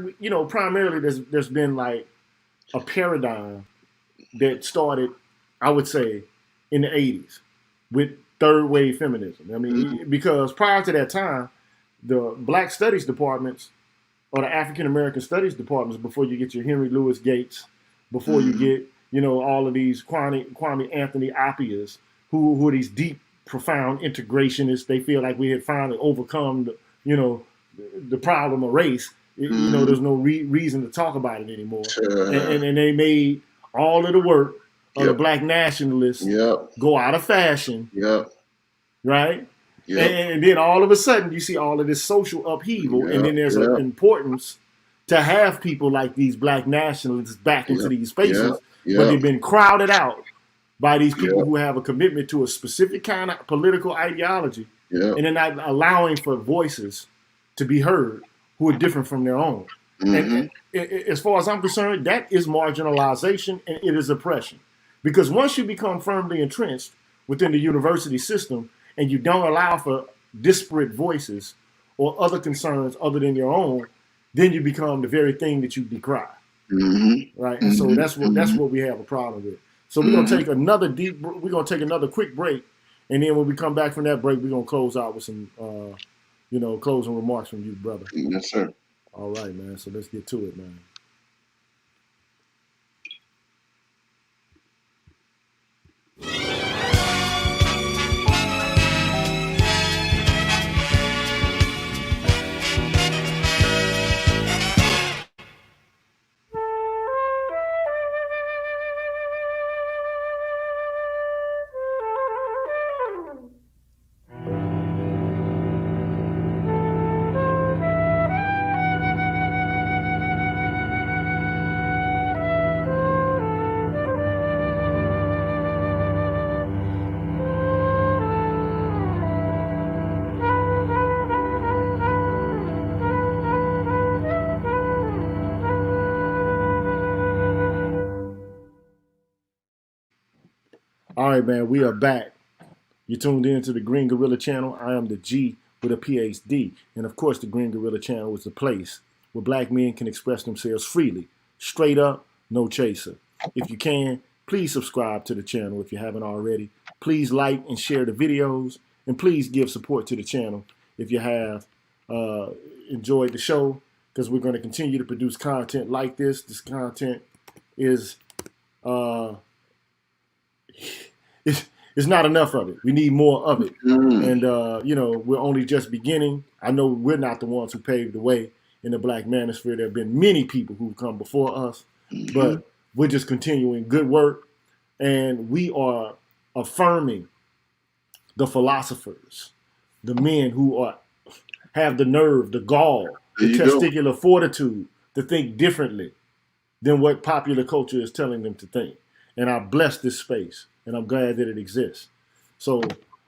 primarily there's been like a paradigm that started, I would say, in the 80s with third wave feminism. I mean, because prior to that time, the Black studies departments or the African American studies departments, before you get your Henry Louis Gates, before you get all of these Kwame Anthony Appiahs, who are these deep, profound integrationists. They feel like we had finally overcome the problem of race. There's no reason to talk about it anymore. And they made all of the work of the Black nationalists go out of fashion. Right? And then all of a sudden you see all of this social upheaval, and then there's an importance to have people like these Black nationalists back into these spaces, but they've been crowded out by these people who have a commitment to a specific kind of political ideology, and they're not allowing for voices to be heard who are different from their own. And as far as I'm concerned, that is marginalization and it is oppression. Because once you become firmly entrenched within the university system and you don't allow for disparate voices or other concerns other than your own, then you become the very thing that you decry. Right? And so that's what we have a problem with. So we're gonna take another quick break, and then when we come back from that break, we're gonna close out with some closing remarks from you, brother. Yes, sir. All right, man. So let's get to it, man. All right, man, we are back. You tuned in to the Green Gorilla Channel. I am the G with a PhD. And of course, the Green Gorilla Channel is the place where Black men can express themselves freely, straight up, no chaser. If you can, please subscribe to the channel if you haven't already. Please like and share the videos. And please give support to the channel if you have enjoyed the show, because we're going to continue to produce content like this. This content is... it's not enough of it. We need more of it. And, we're only just beginning. I know we're not the ones who paved the way in the Black manosphere. There have been many people who've come before us, but we're just continuing good work. And we are affirming the philosophers, the men who have the nerve, the gall, the testicular fortitude to think differently than what popular culture is telling them to think. And I bless this space, and I'm glad that it exists. So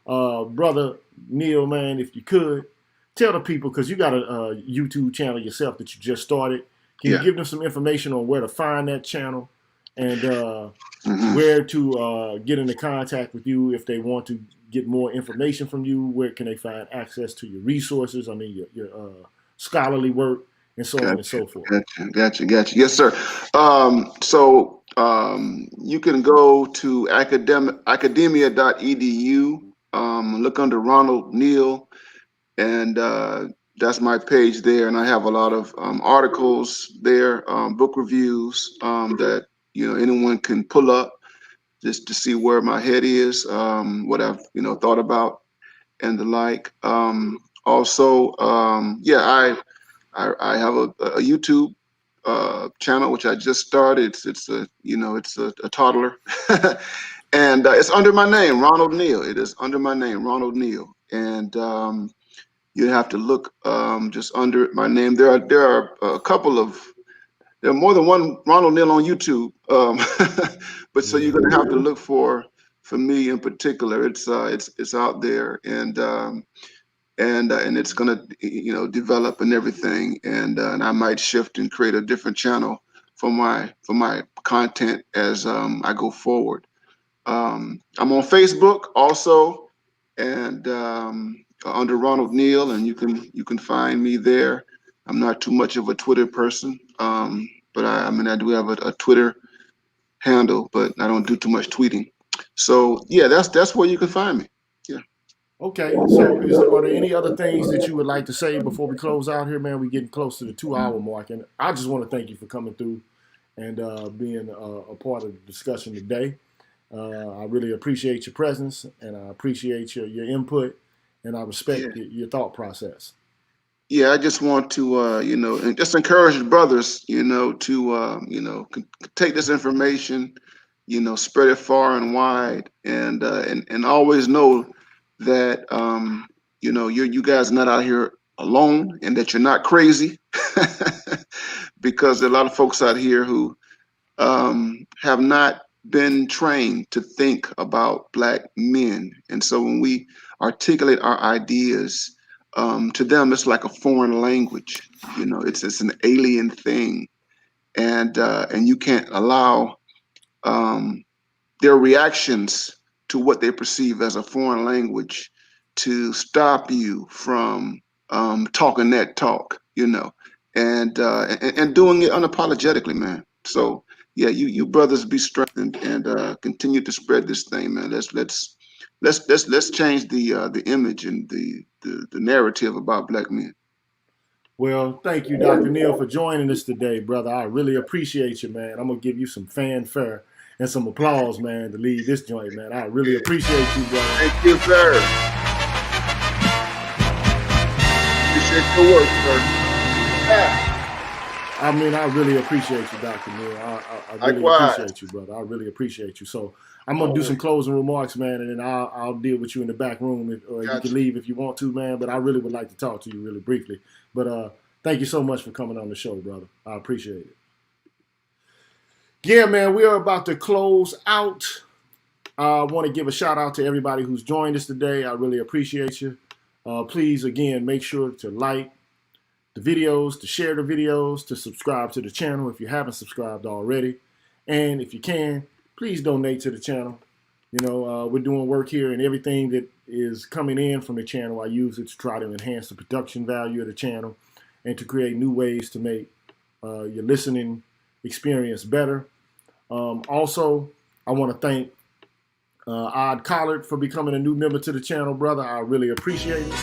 Brother Neal, man, if you could tell the people, because you got a YouTube channel yourself that you just started. Can you Yeah. give them some information on where to find that channel and Hmm. where to get into contact with you if they want to get more information from you? Where can they find access to your resources? I mean, your scholarly work and so on and Gotcha, so forth. gotcha. Yes, sir. You can go to academia.edu, look under Ronald Neal, and that's my page there. And I have a lot of articles there, book reviews that anyone can pull up just to see where my head is, what I've thought about and the like. Also, yeah, I have a YouTube channel which I just started. It's a toddler, and it's under my name, Ronald Neal. It is under my name, Ronald Neal, and you have to look just under my name. There are a couple of there are more than one Ronald Neal on YouTube, but so you're Yeah. gonna have to look for me in particular. It's out there, and it's gonna develop and everything, and I might shift and create a different channel for my content as I go forward. I'm on Facebook also, and under Ronald Neal, and you can find me there. I'm not too much of a Twitter person, but I mean I do have a Twitter handle, but I don't do too much tweeting. So yeah, that's where you can find me. Yeah. Okay, so are there any other things that you would like to say before we close out here, man? We're getting close to the 2 hour mark, and I just want to thank you for coming through and being a part of the discussion today. I really appreciate your presence, and I appreciate your input, and I Yeah. respect your thought process. Yeah, I just want to, and just encourage the brothers, to, take this information, spread it far and wide, and always know that, you guys are not out here alone, and that you're not crazy, because there are a lot of folks out here who have not been trained to think about Black men. And so when we articulate our ideas, to them, it's like a foreign language. It's an alien thing, and you can't allow um, their reactions to what they perceive as a foreign language to stop you from talking that talk, and doing it unapologetically, man. So yeah, you brothers be strengthened and continue to spread this thing, man. Let's change the image and the narrative about Black men. Well, thank you, Dr. Neal, for joining us today, brother. I really appreciate you, man. I'm gonna give you some fanfare and some applause, man, to lead this joint, man. I really appreciate you, brother. Thank you, sir. Appreciate your work, sir. Yeah. I mean, I really appreciate you, Dr. Neal. I really Likewise. appreciate you, brother. I really appreciate you. So I'm gonna do some closing remarks, man, and then I'll deal with you in the back room, or you can Gotcha. leave if you want to, man. But I really would like to talk to you really briefly. But thank you so much for coming on the show, brother. I appreciate it. Yeah, man, we are about to close out. I want to give a shout out to everybody who's joined us today. I really appreciate you. Please, again, make sure to like the videos, to share the videos, to subscribe to the channel if you haven't subscribed already. And if you can, please donate to the channel. We're doing work here, and everything that is coming in from the channel, I use it to try to enhance the production value of the channel and to create new ways to make your listening experience better. Also, I want to thank Odd Collard for becoming a new member to the channel, brother. I really appreciate it.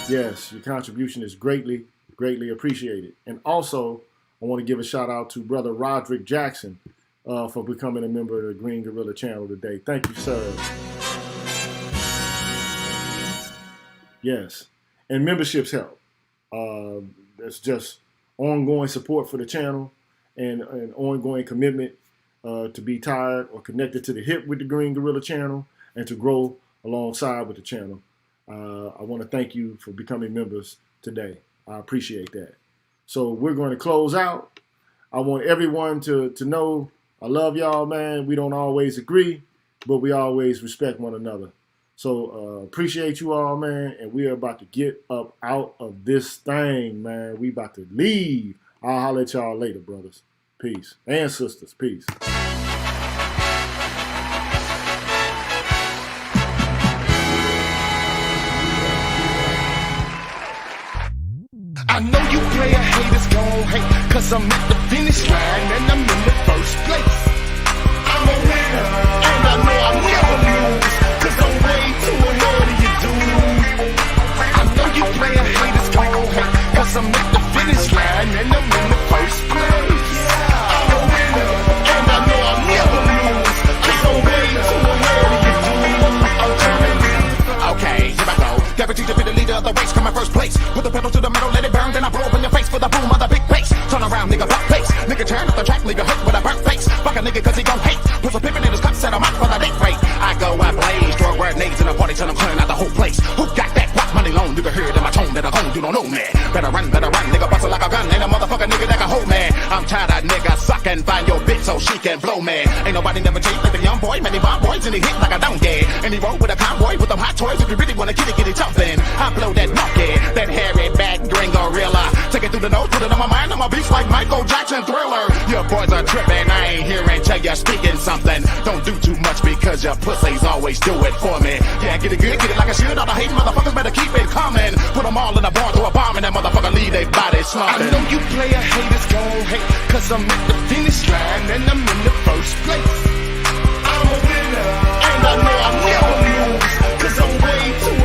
Yes, your contribution is greatly, greatly appreciated. And also, I want to give a shout out to brother Roderick Jackson for becoming a member of the Green Gorilla channel today. Thank you, sir. Yes, and memberships help. That's just ongoing support for the channel and an ongoing commitment to be tied or connected to the hip with the Green Gorilla channel and to grow alongside with the channel. I want to thank you for becoming members today. I appreciate that. So we're going to close out. I want everyone to know I love y'all, man. We don't always agree, but we always respect one another. So appreciate you all, man, and we are about to get up out of this thing, man. We about to leave. I'll holler at y'all later, brothers. Peace. And sisters, peace. I know you player haters gon' hate, cause I'm at the finish line and I'm in the first place. I'm a winner, and I know I'll never lose, cause I'm way too ahead of you, dude. I know you player haters gon' hate, cause I'm at the finish line and I'm in the first place. I'm a winner, and I know I'll never lose, cause I'm way too ahead of you, dude. I'm coming. Okay, here I go. Guaranteed to be the leader of the race, come in first place. Put the pedal to the metal, let it burn, then I blow up in your face for the boom of the big bass. Turn around, nigga, block face. Nigga turn up the track, nigga hurt with a burnt face. Fuck a nigga cause he gon' hate. Put some pimpin' in his cup, set him out for the date rate. I go, I blaze, throw grenades in the party till I'm clearing out the whole place. Who got that block money loan? You can hear it in my tone that I own, you don't know me. Better run, nigga, bustle like a gun. Ain't a motherfucker nigga that can hold me. I'm tired of nigga suckin', find your bitch so she can blow me. Ain't nobody never changed like the young boy, many bomb boys, and he hit like a donkey. And he roll with a convoy with them hot toys. If you really wanna get it jumpin'. I blow that monkey, that hairy back green gorilla. Take it through the nose, put it on my mind, I'm a beast like Michael Jackson Thriller. Your boys are trippin', I ain't hearing till you're speaking something. Don't do too much because your pussies always do it for me. Yeah, get it good, get it like I should. All the hate motherfuckers better keep it coming. Put them all in a barn, throw a bomb, and that motherfucker leave they body slumping. I know you player haters gon' hate, cause I'm at the finish line and I'm in the first place. I'm a winner, and I know I'll never lose, cause I'm way too